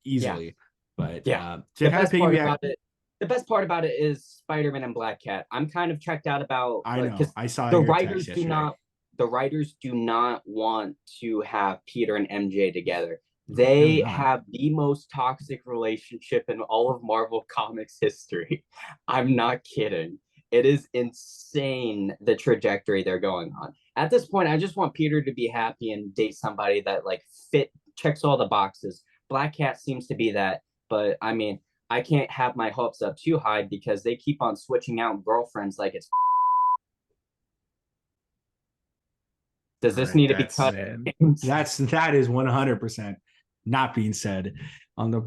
easily, but Yeah. to The kind of best part piggyback, about it, the best part about it is Spider-Man and Black Cat. I'm kind of checked out about I know because I saw the your writers text do yesterday. not the writers do not want to have Peter and MJ together. They not. have the most toxic relationship in all of Marvel Comics history. I'm not kidding. It is insane the trajectory they're going on. At this point, I just want Peter to be happy and date somebody that like checks all the boxes. Black Cat seems to be that, but I mean, I can't have my hopes up too high because they keep on switching out girlfriends like it's. Does this need to be cut? man. That is 100% not being said on the.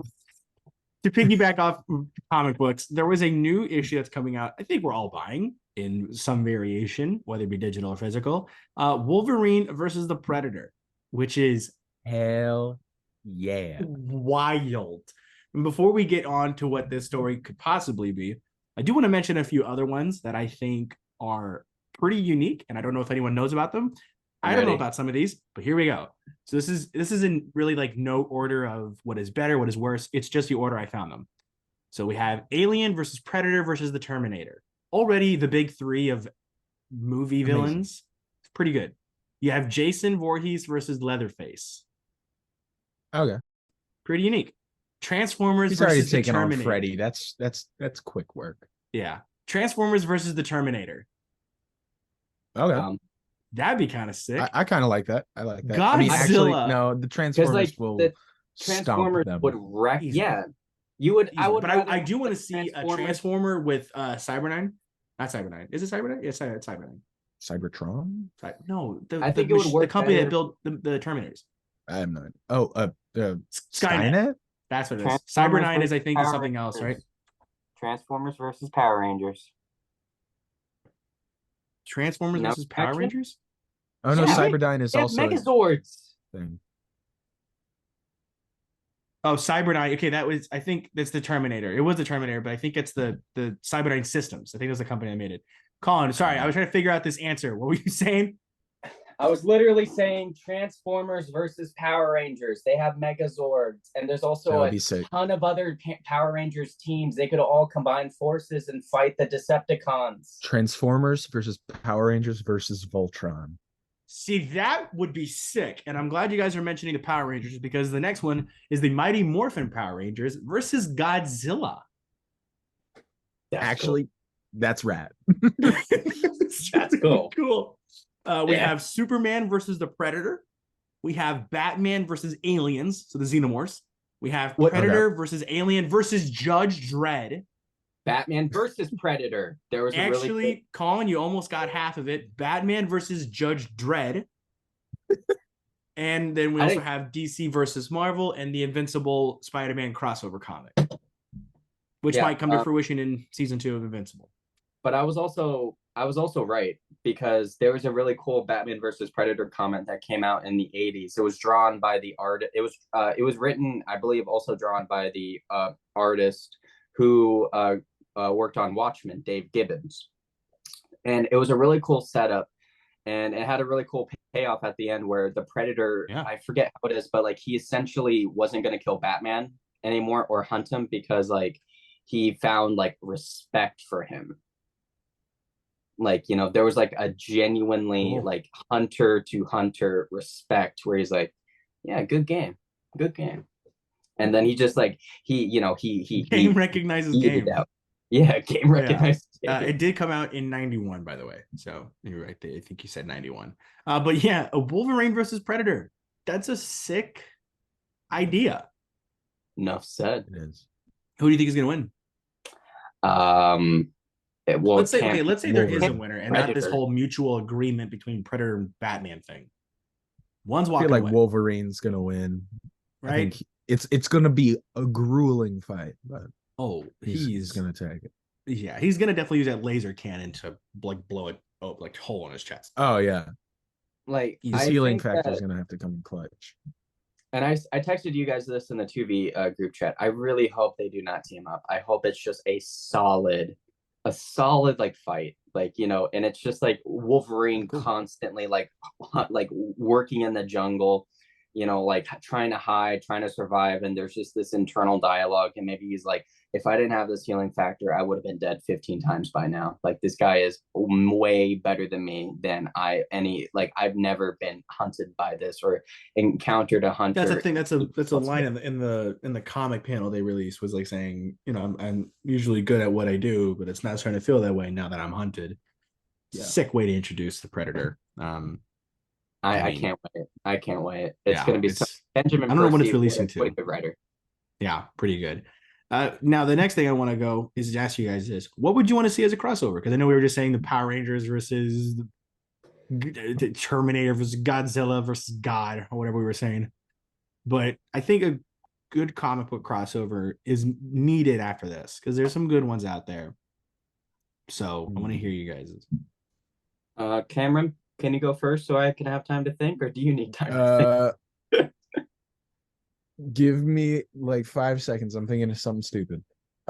To piggyback off comic books, there was a new issue that's coming out. I think we're all buying in some variation, whether it be digital or physical. Wolverine versus the Predator, which is Hell yeah. wild. And before we get on to what this story could possibly be, I do want to mention a few other ones that I think are pretty unique, and I don't know if anyone knows about them. I don't know about some of these, but here we go. So this isn't really like no order of what is better, what is worse. It's just the order I found them. So we have Alien versus Predator versus the Terminator. Already the big three of movie villains. It's pretty good. You have Jason Voorhees versus Leatherface. Okay. Pretty unique. Transformers He's already versus the taken on Terminator. Freddy. That's quick work. Yeah. Transformers versus the Terminator. Okay. That'd be kind of sick. I kind of like that. I like that. Godzilla. I mean, actually, no, the Transformers like will the stomp Transformers them. would wreck. Easy. Yeah, you would. I Easily. would. But I do want to see a Transformers. Transformer with Cyber9. Not Cyber9. Is it Cyber9? Yes, it's Cyber9. Cybertron? No, I think it would work the company better. that built the Terminators. I am not. Oh, Skynet. That's what it is. Transformers Cyber9 is, I think, is Power something else, right? Rangers. Transformers versus Power Rangers. Transformers No versus Power connection? Rangers? Oh no, Yeah. Cyberdyne is They have also a Megazords. thing. Oh, Cyber9. Okay, that was, I think that's the Terminator. It was the Terminator, but I think it's the Cyber9 Systems. I think that's the company that made it. Colin, sorry, I was trying to figure out this answer. What were you saying? I was literally saying Transformers versus Power Rangers. They have Megazords, and there's That also would a be sick. ton of other Power Rangers teams. They could all combine forces and fight the Decepticons. Transformers versus Power Rangers versus Voltron. See, that would be sick. And I'm glad you guys are mentioning the Power Rangers because the next one is the Mighty Morphin Power Rangers versus Godzilla. Actually, that's rad. That's cool. Cool. We Yeah. have Superman versus the Predator. We have Batman versus aliens, so the Xenomorphs. We have Predator versus Alien versus Judge Dredd. Batman versus Predator. There was Actually, a really good... Colin, you almost got half of it. Batman versus Judge Dredd. And then we also have DC versus Marvel and the Invincible Spider-Man crossover comic, which might come to fruition in season 2 of Invincible. But I was also right because there was a really cool Batman versus Predator comic that came out in the 80s. It was drawn by the art. It was written, I believe, also drawn by the artist who worked on Watchmen, Dave Gibbons. And it was a really cool setup, and it had a really cool payoff at the end where the Predator, Yeah. I forget how it is, but like he essentially wasn't going to kill Batman anymore or hunt him because like he found like respect for him. Like, you know, there was like a genuinely Cool. like hunter to hunter respect where he's like, yeah, good game, good game. And then he just like Game he recognizes eat it game. out. Yeah, game recognized. It did come out in 91, by the way. So you're right there. I think you said 91. But yeah, a Wolverine versus Predator. That's a sick idea. Enough said. It is. Who do you think is gonna win? Well, Let's say there is a Wolverine. winner and not this Predator. whole mutual agreement between Predator and Batman thing. One's I walking feel like away, Wolverine's gonna win. I right? think it's gonna be a grueling fight, but Oh, he's gonna take it. yeah, he's gonna definitely use that laser cannon to like blow it like hole in his chest. Oh yeah, Like the I ceiling think factor that, is gonna have to come in clutch. and I texted you guys this in the Tu-Vie group chat. I really hope they do not team up. I hope it's just a solid like fight, like, you know, and it's just like Wolverine Cool. constantly like working in the jungle, you know, like trying to hide, trying to survive, and there's just this internal dialogue, and maybe he's like, if I didn't have this healing factor, I would have been dead 15 times by now. Like this guy is way better than me than I've never been hunted by this or encountered a hunter. That's a thing. That's a line in the comic panel they released was like saying, you know, I'm usually good at what I do, but it's not starting to feel that way now that I'm hunted. Yeah. Sick way to introduce the Predator. I can't wait. I can't wait. It's gonna be Benjamin. I don't know when it's Percy, releasing what a to. good writer. Yeah, pretty good. Now the next thing I want to go is to ask you guys this: what would you want to see as a crossover? Because I know we were just saying the Power Rangers versus the Terminator versus Godzilla versus God or whatever we were saying. But I think a good comic book crossover is needed after this because there's some good ones out there. So I want to hear you guys. Cameron, can you go first so I can have time to think, or do you need time to think? Give me like 5 seconds. I'm thinking of something stupid.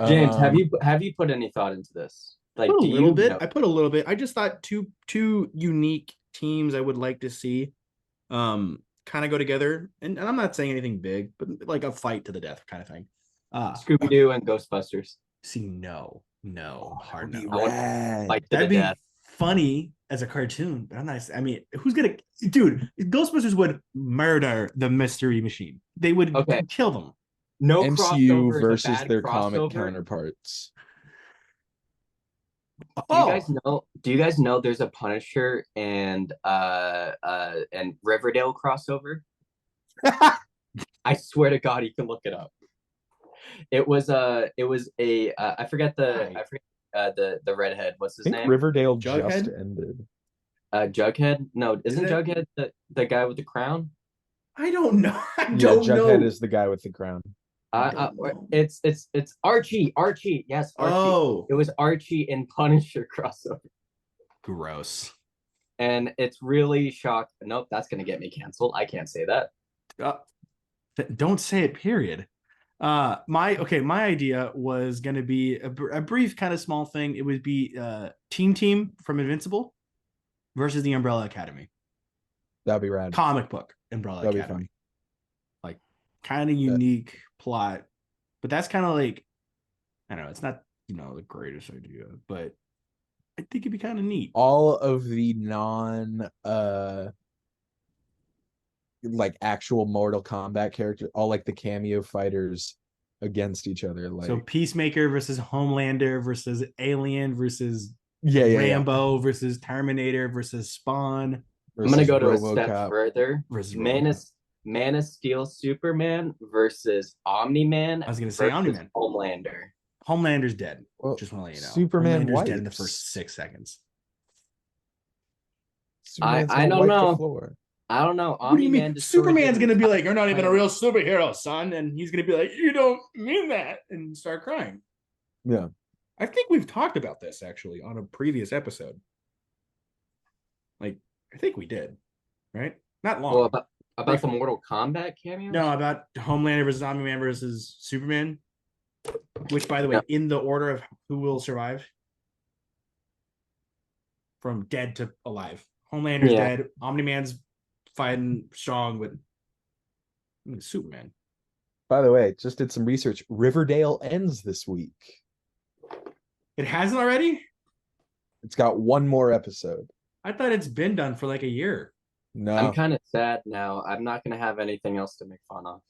James, have you put any thought into this? Like, Put a do little you bit. know? I put a little bit. I just thought two unique teams I would like to see kind of go together. And I'm not saying anything big, but like a fight to the death kind of thing. Scooby-Doo and Ghostbusters. See, no, hard no. Fight to That'd the be death. funny as a cartoon, but I'm not. I mean, who's gonna, dude? Ghostbusters would murder the Mystery Machine. They would kill them. No MCU crossover is a versus bad their comic crossover. counterparts. Do you guys know there's a Punisher and Riverdale crossover? I swear to God, you can look it up. It was a I forget the redhead. What's his I think name? Riverdale Jughead? just ended. Jughead? No, isn't it? Jughead the guy with the crown? I don't know. I Yeah, don't Jughead know. is the guy with the crown. It's Archie. Yes, Archie. Oh, It was Archie and Punisher crossover. gross. And it's really shocked. Nope, that's gonna get me canceled. I can't say that. Don't say it. Period. My idea was gonna be a brief kind of small thing. It would be Team from Invincible versus the Umbrella Academy. That'd be rad. Comic book Umbrella That'd Academy. be fun. Like kind of unique plot, but that's kind of like, I don't know. It's not, you know, the greatest idea, but I think it'd be kind of neat. All of the like actual Mortal Kombat characters, all like the cameo fighters against each other. Like, So Peacemaker versus Homelander versus Alien versus Rambo versus Terminator versus Spawn. I'm gonna go to RoboCop. a step further. Versus Man of Steel Superman versus Omni-Man. I was gonna say Omni-Man. Homelander. Homelander's dead. Well, just want to let you know. Superman Homelander's dead in the wipes. first 6 seconds. I don't know. The floor. I don't know. What do you mean? Superman's gonna be like, "You're not even a real superhero, son," and he's gonna be like, "You don't mean that," and start crying. Yeah, I think we've talked about this actually on a previous episode. Like, I think we did, right? Not long. Well, about the Mortal Kombat cameo? No, about Homelander versus Omni-Man versus Superman. Which, by the way, in the order of who will survive from dead to alive. Homelander's dead. Omni-Man's fighting strong with Superman. By the way, just did some research. Riverdale ends this week. It hasn't already? It's got one more episode. I thought it's been done for like a year. No. I'm kind of sad now. I'm not gonna have anything else to make fun of.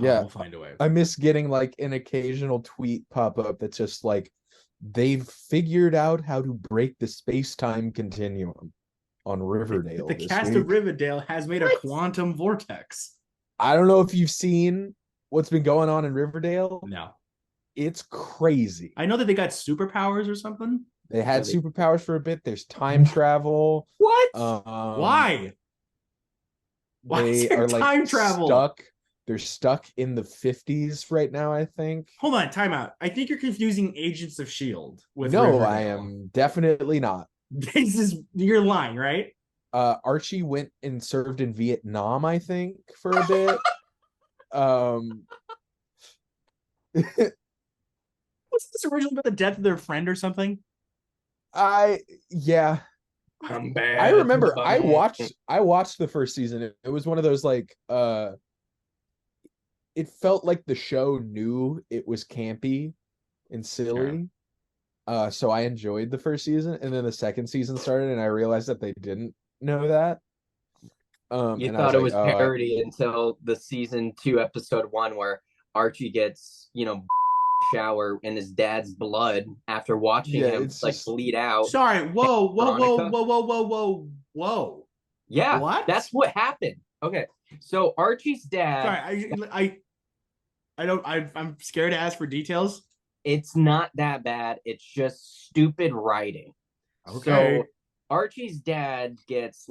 Yeah, we'll find a way. I miss getting like an occasional tweet pop up that's just like, they've figured out how to break the space-time continuum on Riverdale. The this cast week. of Riverdale has made a quantum vortex. I don't know if you've seen what's been going on in Riverdale. No. It's crazy. I know that they got superpowers or something. They had superpowers for a bit. There's time travel. What? Why? Why They is there are like time travel? stuck. They're stuck in the 50s right now, I think. Hold on, time out. I think you're confusing Agents of S.H.I.E.L.D. with No, Riverdale. I am definitely not. This is your line, right? Archie went and served in Vietnam, I think, for a bit. What's this originally about the death of their friend or something? Yeah. I'm bad. I remember I watched the first season. It was one of those like it felt like the show knew it was campy and silly. So I enjoyed the first season, and then the second season started and I realized that they didn't know that. You thought it was parody until the season 2, episode 1, where Archie gets, shower in his dad's blood after watching him bleed out. Sorry, whoa. Yeah, what? That's what happened. Okay, so Archie's dad. Sorry, I'm scared to ask for details. It's not that bad. It's just stupid writing. Okay. So Archie's dad gets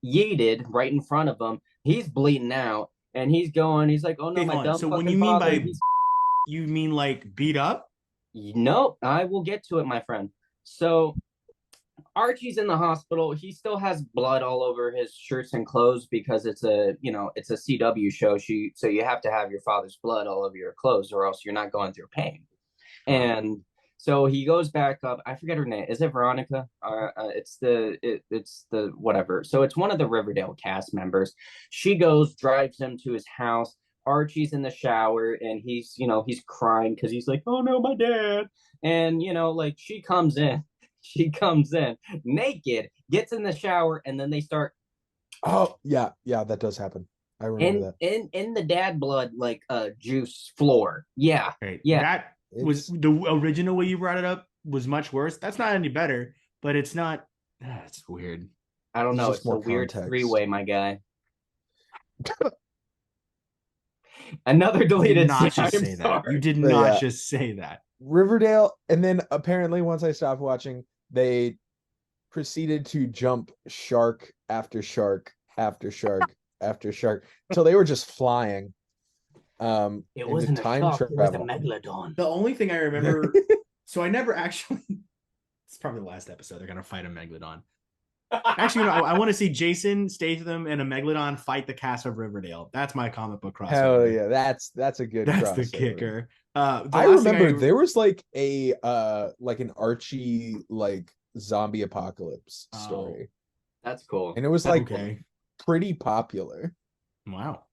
yeeted right in front of him. He's bleeding out, and he's like, "Oh no, my dumb So fucking when you mean father, by you mean like beat up? No, I will get to it, my friend. So Archie's in the hospital. He still has blood all over his shirts and clothes because it's a CW show. So you have to have your father's blood all over your clothes, or else you're not going through pain. And so he goes back up. I forget her name. Is it Veronica? It's the whatever. So it's one of the Riverdale cast members. She drives him to his house. Archie's in the shower and he's crying because he's like, "Oh no, my dad." And she comes in naked, gets in the shower, and then they start. Oh yeah, that does happen. I remember that. In the dad blood, juice floor. Yeah. Right. Yeah. That was the original way you brought it up was much worse. That's not any better, but it's not. It's weird. I don't know. It's a weird three-way, my guy. Another deleted scene. You did not just say that. Riverdale, and then apparently once I stopped watching, they proceeded to jump shark after shark after shark after shark until they were just flying. It wasn't a shark, it was a megalodon. The only thing I remember, so I never actually. It's probably the last episode. They're gonna fight a megalodon. Actually, I want to see Jason Statham and a megalodon fight the cast of Riverdale. That's my comic book crossover. Hell yeah, that's a good. That's crossover. The kicker. I remember there was an Archie zombie apocalypse story. That's cool. And it was pretty popular. Wow,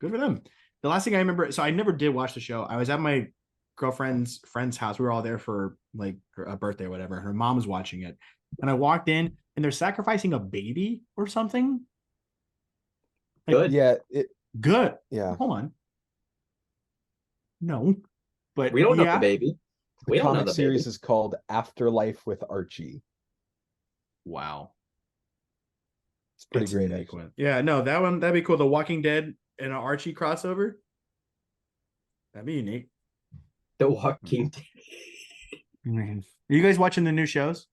good for them. The last thing I remember, so I never did watch the show. I was at my girlfriend's friend's house. We were all there for a birthday or whatever. Her mom was watching it, and I walked in, and they're sacrificing a baby or something. Good. Yeah. Good. Yeah. Hold on. No, but we don't know the baby. The comic series is called Afterlife with Archie. Wow. It's pretty great. Actually. Yeah, no, that'd be cool. The Walking Dead and an Archie crossover. That'd be unique. The Walking Dead. Are you guys watching the new shows?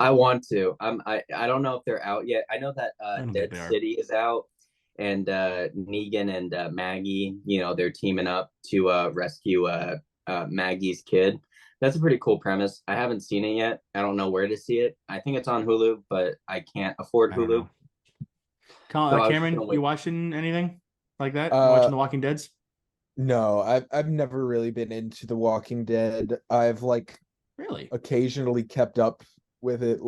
I want to. I don't know if they're out yet. I know that Dead City is out, and Negan and Maggie, they're teaming up to rescue Maggie's kid. That's a pretty cool premise. I haven't seen it yet. I don't know where to see it. I think it's on Hulu, but I can't afford Hulu. Cameron, you watching anything like that? Watching The Walking Deads? No, I've never really been into The Walking Dead. I've really occasionally kept up with it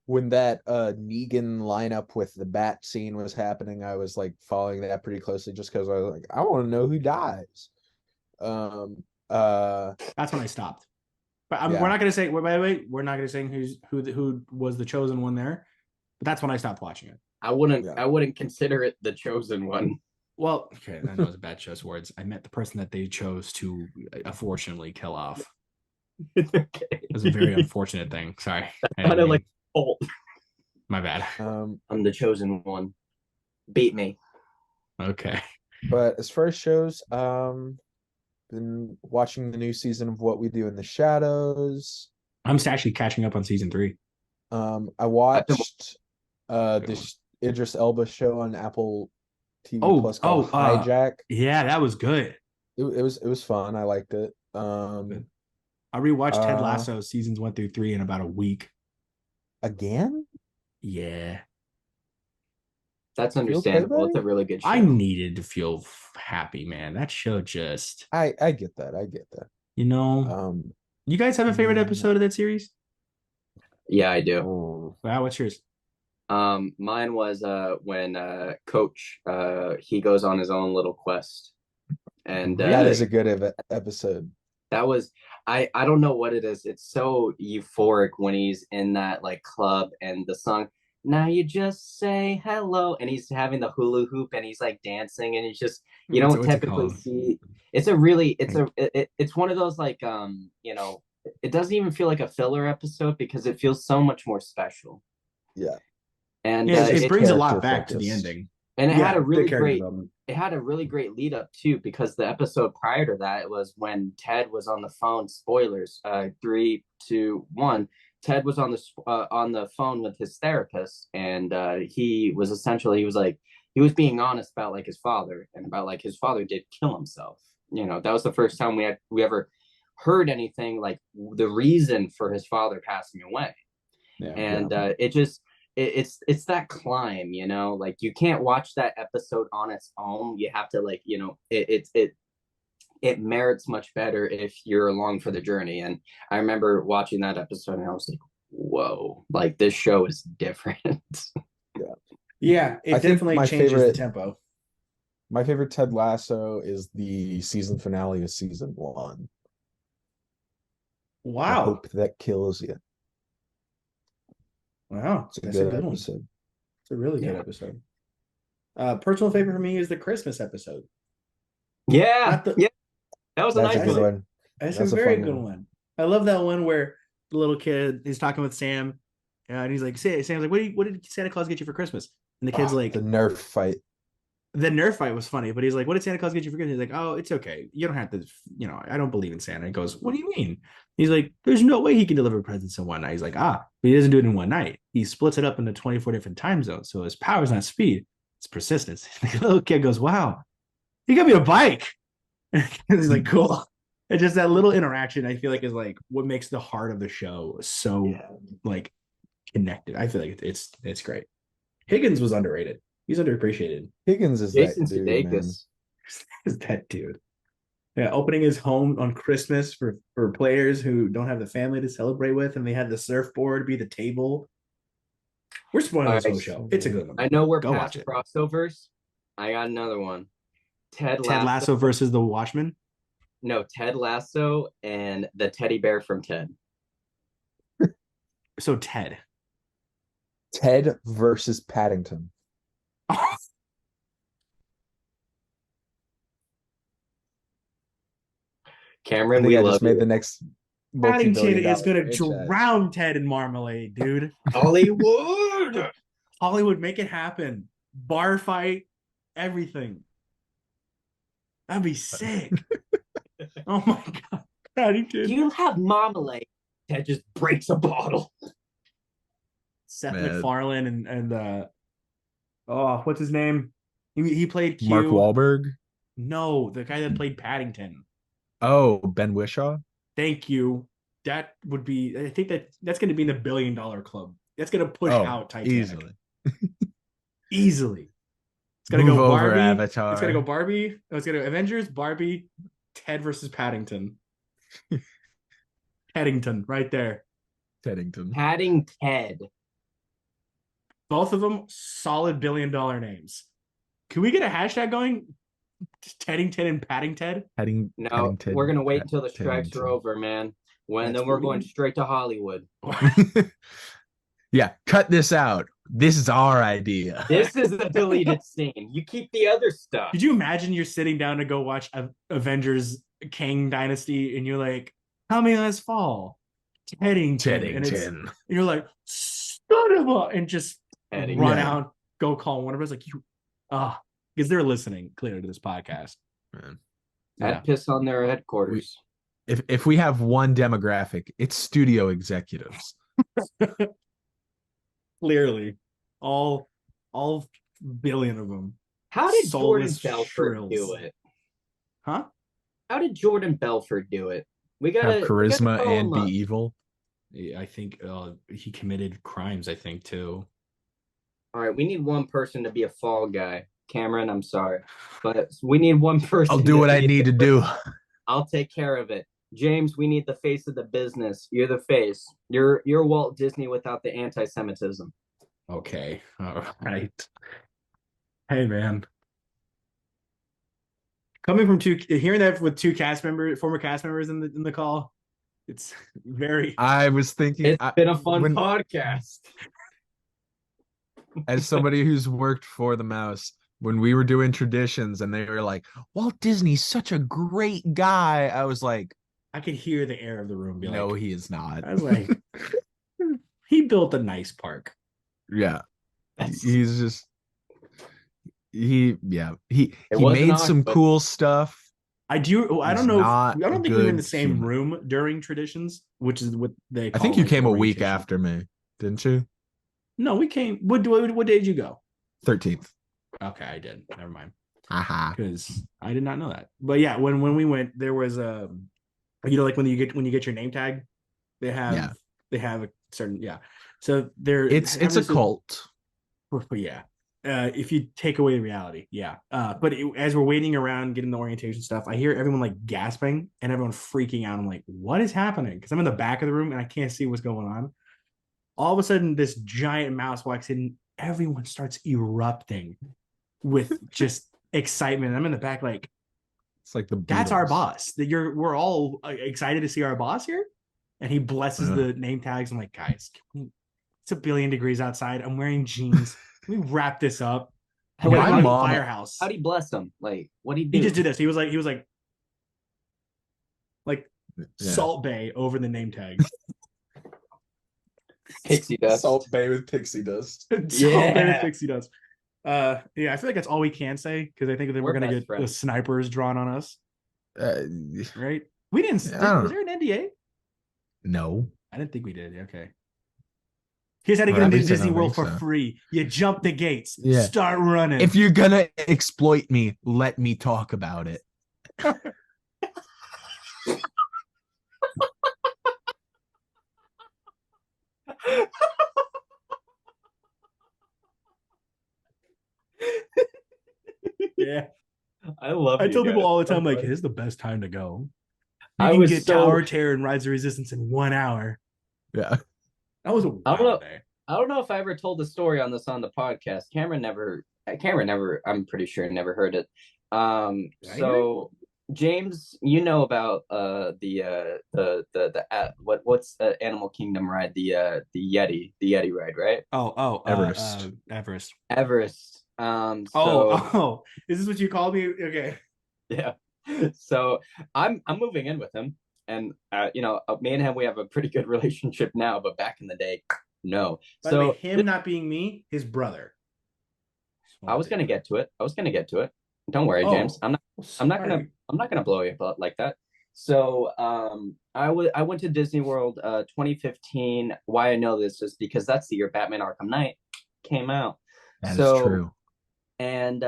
when that Negan lineup with the bat scene was happening, I was like following that pretty closely just because I was like, I want to know who dies. Um That's when I stopped. But we're yeah. not gonna say. By the way, we're not gonna say who was the chosen one there. But that's when I stopped watching it. I wouldn't Yeah. I wouldn't consider it the chosen one. Well, okay, I know it's a bad choice of words. I meant the person that they chose to unfortunately kill off. Okay. It was a very unfortunate thing. Sorry. Kind of like oh, My bad. I'm the chosen one. Beat me. Okay. But as far as shows, been watching the new season of What We Do in the Shadows. I'm actually catching up on season 3. I watched this Idris Elba show on Apple TV Plus called Hijack. Yeah, that was good. It was fun. I liked it. I rewatched Ted Lasso seasons 1 through 3 in about a week. Again? Yeah. That's understandable. Okay, it's a really good show. I needed to feel happy, man. That show just I get that. I get that. you know. You guys have a favorite episode of that series? Yeah, I do. Oh. Wow, what's yours? Mine was when Coach he goes on his own little quest. And that is a good episode. That was I don't know what it is. It's so euphoric when he's in that like club and the song now you just say hello and he's having the hula hoop and he's like dancing and it's just you don't typically see it's a really it's one of those like it doesn't even feel like a filler episode because it feels so much more special. Yeah. And it brings a lot back to the ending. And it had a really great lead up too, because the episode prior to that was when Ted was on the phone. Spoilers, 3, 2, 1. Ted was on the phone with his therapist, and he was being honest about like his father and about like his father did kill himself. That was the first time we ever heard anything like the reason for his father passing away. Yeah, and it's that climb, like you can't watch that episode on its own. You have to like, it merits much better if you're along for the journey. And I remember watching that episode and I was like, whoa, like this show is different. Yeah, it definitely changes the tempo. My favorite Ted Lasso is the season finale of season 1. Wow. I hope that kills you. Wow, that's a good episode. One. It's a really good episode. Personal favorite for me is the Christmas episode. Yeah, that was a nice one. That's a very good one. I love that one where the little kid is talking with Sam, and he's like, Sam's like, what did Santa Claus get you for Christmas? And the kid's like, the Nerf fight. The Nerf fight was funny, but he's like, what did Santa Claus get you for Christmas? He's like, oh, it's okay. You don't have to, I don't believe in Santa. He goes, what do you mean? He's like, there's no way he can deliver presents in one night. He's like, but he doesn't do it in one night. He splits it up into 24 different time zones. So his power is not speed, it's persistence. The little kid goes, wow, he got me a bike. And he's like, cool. And just that little interaction, I feel like, is like what makes the heart of the show so like connected. I feel like it's great. Higgins was underrated. He's underappreciated. Higgins is Jason that dude, Sudeikis. Is that dude? Yeah, opening his home on Christmas for players who don't have the family to celebrate with, and they had the surfboard be the table. We're spoiling this whole show. It's a good one. I know we're past crossovers. I got another one. Ted Lasso versus the Watchmen. No, Ted Lasso and the teddy bear from Ted. So Ted versus Paddington. Cameron, we just made the next. Paddington is gonna drown Ted in marmalade, dude. Hollywood, make it happen. Bar fight, everything. That'd be sick. Oh my god, Paddington! You have marmalade. Ted just breaks a bottle. Seth MacFarlane and what's his name? He played Q. Mark Wahlberg. No, the guy that played Paddington. Oh, Ben Whishaw. Thank you. That would be. I think that's going to be in the $1 billion club. That's going to push out Titanic easily. It's going to go Barbie. Avatar. It's going to go Barbie. It's going to Avengers, Barbie, Ted versus Paddington. Paddington, right there. Paddington. Padding Ted. Both of them solid billion-dollar names. Can we get a hashtag going? Teddington and Paddington? No, we're gonna wait until the strikes are over, man. Then we're going straight to Hollywood. Yeah, cut this out. This is our idea. This is the deleted scene. You keep the other stuff. Could you imagine you're sitting down to go watch Avengers Kang Dynasty and you're like, coming this fall, Teddington. And you're like, son of a, and just run out, go call one of us. Like, because they're listening clearly to this podcast. Man. I'd piss on their headquarters. If we have one demographic, it's studio executives. Clearly, all billion of them. How did Jordan Belfort do it? Huh? How did Jordan Belfort do it? We gotta have charisma and be evil. I think he committed crimes. I think too. All right, we need one person to be a fall guy. Cameron, I'm sorry, but we need one person. I'll do what I need to do. I'll take care of it. James, we need the face of the business. You're the face. You're Walt Disney without the anti-Semitism. Okay. All right. Hey, man. Coming from hearing that with former cast members in the call, it's very. I was thinking it's been a fun podcast. As somebody who's worked for the Mouse, when we were doing traditions and they were like, Walt Disney's such a great guy, I was like, I could hear the air of the room be no, he is not. I was like, he built a nice park. Yeah. He's just he made some cool stuff. I don't know. I don't think we were in the same room during traditions, which is what they call. I think you came a week after me, didn't you? No, we came. What day did you go? 13th. Okay, I did. Never mind. Because I did not know that. But yeah, when we went, there was like when you get your name tag, they have a certain So it's a cult. Yeah. If you take away the reality, but as we're waiting around getting the orientation stuff, I hear everyone like gasping and everyone freaking out. I'm like, what is happening? Because I'm in the back of the room and I can't see what's going on. All of a sudden, this giant mouse walks in. Everyone starts erupting with just excitement. I'm in the back, like, it's like that's our boss. We're all excited to see our boss here, and he blesses the name tags. I'm like, guys, it's 1 billion degrees outside. I'm wearing jeans. Can we wrap this up? Firehouse. How'd he bless them? Like, what'd he do? He just did this. He was like Salt Bay over the name tag. Pixie dust. Salt Bay with pixie dust. Salt Bay with pixie dust. I feel like that's all we can say because I think that we're gonna get the snipers drawn on us. Right? We didn't. Was there an NDA? No, I didn't think we did. Okay. Here's how to get into Disney World for free. You jump the gates. Start running. If you're gonna exploit me, let me talk about it. Yeah, I love. I tell people all the time, like, "Here's the best time to go." You can get Tower Terror and Rise of Resistance in 1 hour. Yeah, that was a wild day. I don't know if I ever told the story on the podcast. Cameron never. I'm pretty sure never heard it. So James, you know about what's Animal Kingdom ride, the Yeti ride, right? Everest. Is this what you called me? Okay. Yeah. So I'm moving in with him, and me and him, we have a pretty good relationship now, but back in the day, no. By the way, him not being me, his brother. I was gonna get to it. Don't worry, James. I'm not gonna blow you up like that. So I went to Disney World 2015. Why I know this is because that's the year Batman Arkham Knight came out. That is true. And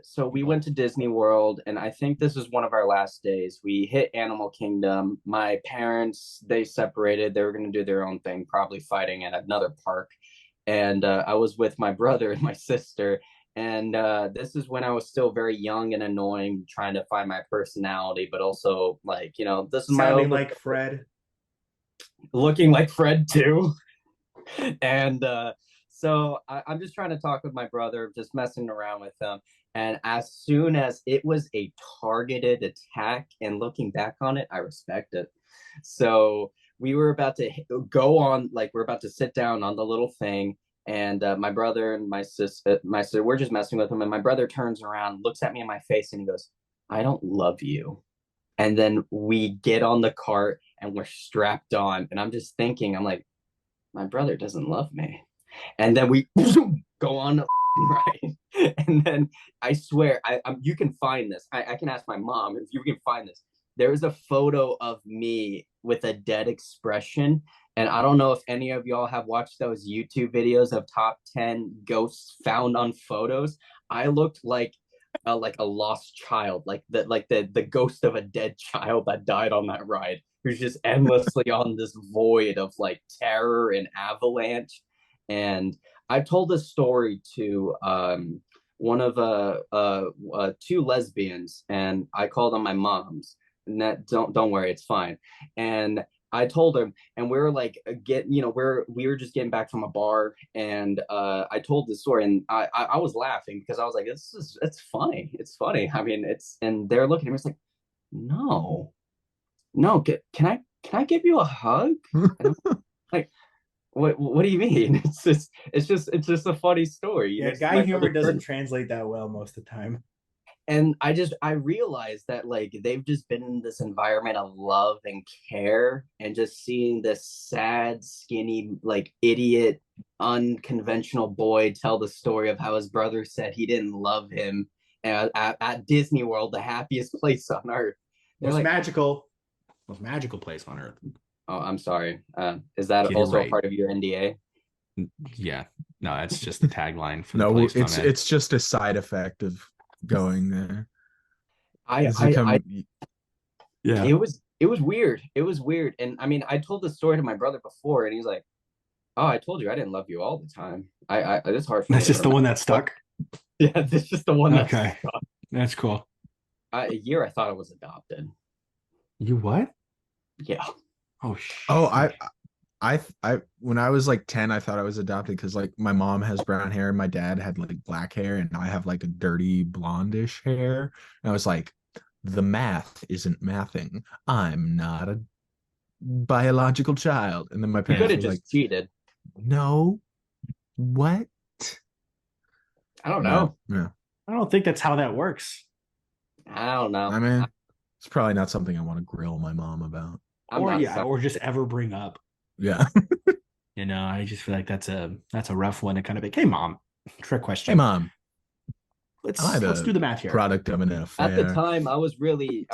so we went to Disney World, and I think this is one of our last days. We hit Animal Kingdom. My parents, they separated. They were going to do their own thing, probably fighting at another park. And I was with my brother and my sister. And this is when I was still very young and annoying, trying to find my personality, but also this is sounding like Fred, looking like Fred too. And So I'm just trying to talk with my brother, just messing around with him. And as soon as it was a targeted attack, and looking back on it, I respect it. So we were about to go on, like we're about to sit down on the little thing, and my brother and my sister, we're just messing with him, and my brother turns around, looks at me in my face, and he goes, "I don't love you." And then we get on the cart and we're strapped on, and I'm just thinking, I'm like, my brother doesn't love me. And then we go on the ride. And then I swear, you can find this. I can ask my mom if you can find this. There is a photo of me with a dead expression. And I don't know if any of y'all have watched those YouTube videos of top 10 ghosts found on photos. I looked like a lost child, like the ghost of a dead child that died on that ride, who's just endlessly on this void of like terror and avalanche. And I've told this story to one of two lesbians, and I call them my moms. And that don't worry, it's fine. And I told him, and we were like, we were just getting back from a bar, and I told this story, and I was laughing because I was like, it's funny, it's funny. I mean, and they're looking at me, it's like, no, no, can I give you a hug? And I'm like, what do you mean? It's just a funny story. Yeah, guy humor doesn't translate that well most of the time. And I realized that like they've just been in this environment of love and care, and just seeing this sad, skinny, like idiot, unconventional boy tell the story of how his brother said he didn't love him at Disney World, the happiest place on earth. Most like, most magical place on earth. Oh, I'm sorry. Is that also a part of your NDA? Yeah. No, that's just the tagline for the place. It's just a side effect of going there. Yeah. It was weird. It was weird. And I mean, I told this story to my brother before, and he's like, "Oh, I told you I didn't love you all the time. It's hard for me." That's just the one that stuck. Yeah, this is just the one that stuck. That's cool. A year I thought I was adopted. You what? Yeah. Oh shit. Oh, I when I was like 10, I thought I was adopted because like my mom has brown hair and my dad had like black hair, and I have like a dirty blondish hair. And I was like, the math isn't mathing. I'm not a biological child. And then my parents could have were just like, cheated. No. What? I don't know. Yeah. I don't think that's how that works. I don't know. I mean, it's probably not something I want to grill my mom about. Or just ever bring up. Yeah. I just feel like that's a rough one to kind of be, hey mom, trick question. Hey mom. Let's do the math here. Product of an affair. At the time, I was really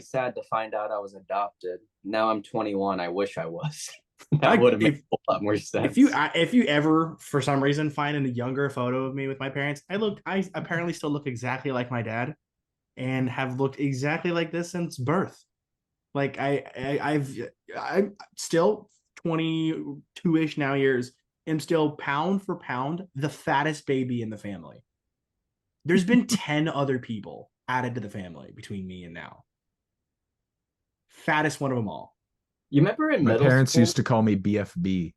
sad to find out I was adopted. Now I'm 21. I wish I was. That would have made a lot more sense. If you ever, for some reason, find a younger photo of me with my parents, I apparently still look exactly like my dad, and have looked exactly like this since birth. Like I'm still 22-ish now years, and still pound for pound the fattest baby in the family. There's been 10 other people added to the family between me and now. Fattest one of them all. You remember in my middle parents school? Used to call me BFB.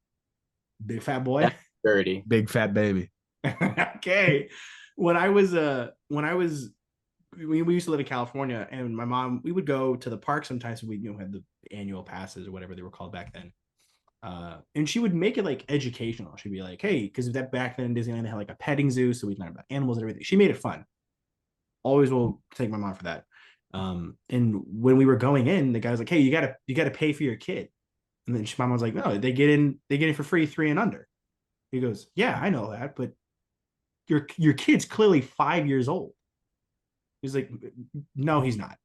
Big fat boy? That's dirty. Big fat baby. Okay. We used to live in California, and my mom, we would go to the park sometimes. We had the annual passes or whatever they were called back then. And she would make it like educational. She'd be like, hey, because that back then in Disneyland, they had like a petting zoo. So we'd learn about animals and everything. She made it fun. Always will thank my mom for that. And when we were going in, the guy was like, hey, you gotta pay for your kid. And then my mom was like, no, they get in for free, 3 and under. He goes, yeah, I know that, but your kid's clearly 5 years old. He's like, no, he's not.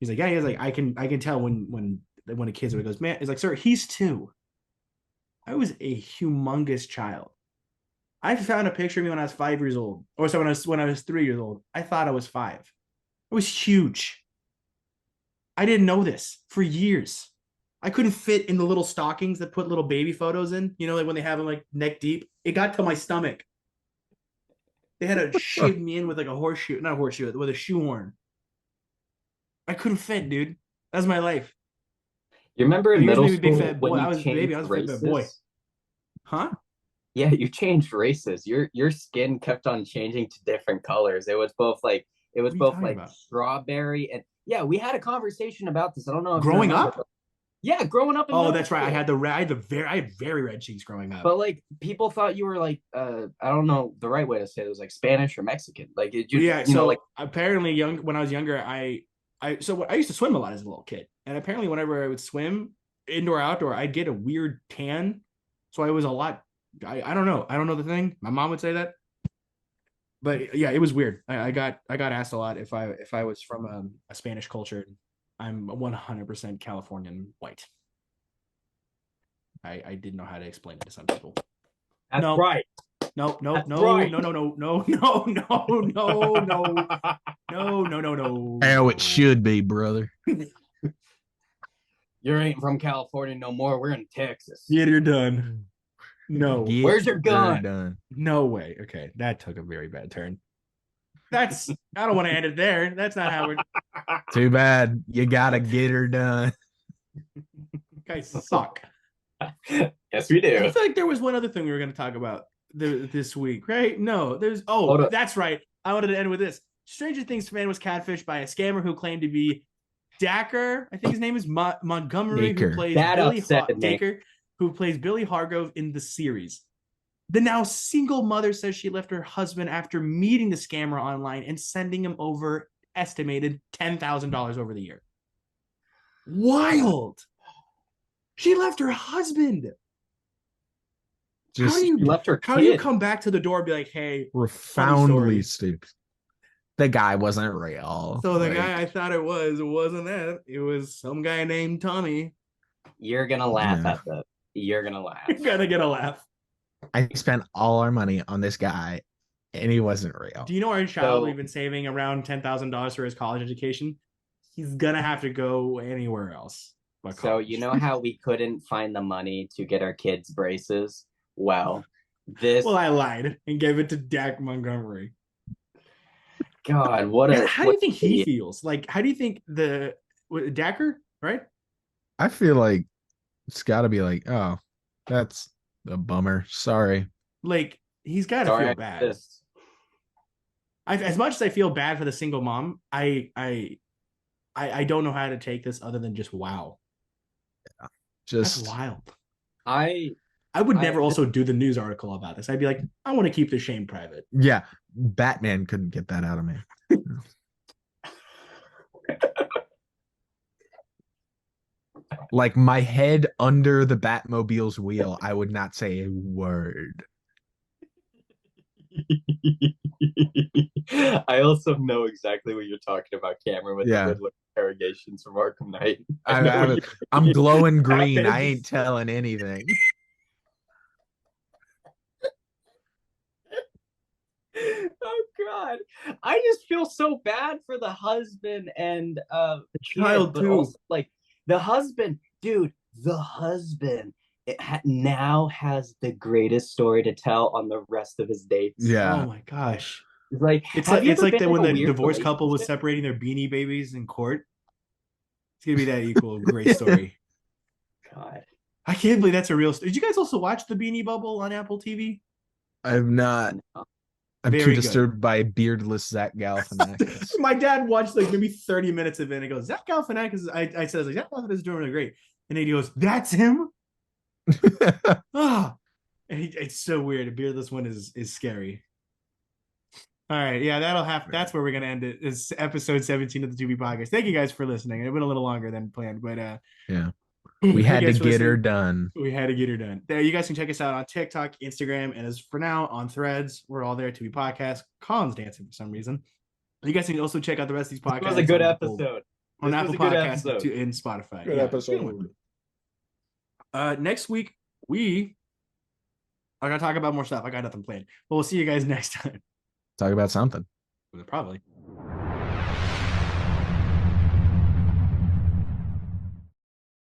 He's like, yeah, he's like, I can tell when a kid's, he goes, man, it's like, sir, he's 2. I was a humongous child. I found a picture of me when I was 5 years old. Or so when I was 3 years old. I thought I was 5. I was huge. I didn't know this for years. I couldn't fit in the little stockings that put little baby photos in, like when they have them like neck deep. It got to my stomach. They had to shave me in with like not a horseshoe, with a shoehorn. I couldn't fit, dude. That's my life. You remember in middle school big fat boy. when I was a baby. I was a big fat boy. Huh? Yeah, you changed races. Your skin kept on changing to different colors. It was What are you both talking like about? strawberry and yeah, we had a conversation about this. I don't know if you Growing remember. up? But yeah, growing up in Oh, middle that's right. school. I had very red cheeks growing up. But like people thought you were like I don't know the right way to say it, was like Spanish or Mexican. Like it But just yeah, you know like so apparently when I was younger, I used to swim a lot as a little kid. And apparently whenever I would swim, indoor outdoor, I'd get a weird tan. So I was a lot I don't know. I don't know the thing. My mom would say that. But yeah, it was weird. I got asked a lot if I was from a Spanish culture. I'm 100% Californian white. I didn't know how to explain it to some people. that's No, right. no, no, That's no, right. no, no, no, no, no, no, no, no, no, no, no, no. How it should be, brother. You ain't from California no more. We're in Texas. Yeah, you're done. No, Get Where's your gun? done. no way. Okay, that took a very bad turn. I don't want to end it there. That's not how we're. Too bad. You gotta get her done. Guys suck. Yes, we I do. feel like there was one other thing we were going to talk about this week, right? No, Hold up. that's right. I wanted to end with this. Stranger Things fan was catfished by a scammer who claimed to be Dacker. I think his name is Montgomery, who Daker. plays That upset me. Daker, who plays Billy Hargrove in the series. The now single mother says she left her husband after meeting the scammer online and sending him over estimated $10,000 over the year. Wild. She left her husband. Just She left her How do you kid. come back to the door and be like, hey, profoundly stupid. The guy wasn't real. so the Like, guy I thought it wasn't that. It was some guy named Tommy. You're gonna laugh Yeah. at that. You're gonna laugh. You're gonna get a laugh. I spent all our money on this guy, and he wasn't real. Do you know our child So- we've been saving around $10,000 for his college education? He's gonna have to go anywhere else. But So college. you know how we couldn't find the money to get our kids braces? Well, this Well, I lied and gave it to Dak Montgomery. God, what a How do you what think an he idiot. feels? Like, how do you think Dacker, right? I feel like it's got to be like, oh, that's a bummer. Sorry. Like, he's got to Sorry, feel I bad. just As much as I feel bad for the single mom, I don't know how to take this other than just wow. That's Just wild. I I would I- never also do the news article about this. I'd be like, I want to keep the shame private. yeah, Batman couldn't get that out of me. Like my head under the Batmobile's wheel, I would not say a word. I also know exactly what you're talking about, Cameron, with Yeah. the Riddler interrogations from Arkham Knight. I'm glowing green. Batman I ain't just- telling anything. Oh God, I just feel so bad for the husband and the child, but too. also, like the husband, dude. The husband now has the greatest story to tell on the rest of his dates. Yeah. Oh my gosh. It's like It's have like you it's ever like been that in when a the weird divorced couple was relationship? separating their beanie babies in court. It's gonna be that equal great story. God, I can't believe that's a real story. Did you guys also watch the Beanie Bubble on Apple TV? I'm not. I'm Very too good. disturbed by beardless Zach Galifianakis. My dad watched like maybe 30 minutes of it and he goes, Zach Galifianakis. I said, Zach Galifianakis is doing really great. And then he goes, that's him? Ah. And it's so weird. A beardless one is scary. All right. Yeah, that's where we're gonna end it. It's episode 17 of the Tu-Vie podcast. Thank you guys for listening. It went a little longer than planned, but Yeah. thank We you had to guys for get her listening. done. We had to get her done. There, you guys can check us out on TikTok, Instagram, and as for now on Threads, we're all there. Tu-Vie podcast. Colin's dancing for some reason. You guys can also check out the rest of these podcasts. it was a good on Apple- episode. on This Apple was a good Podcasts episode. and Spotify. Good Yeah, episode. next week I gotta talk about more stuff. I got nothing planned. But we'll see you guys next time. Talk about something. Probably.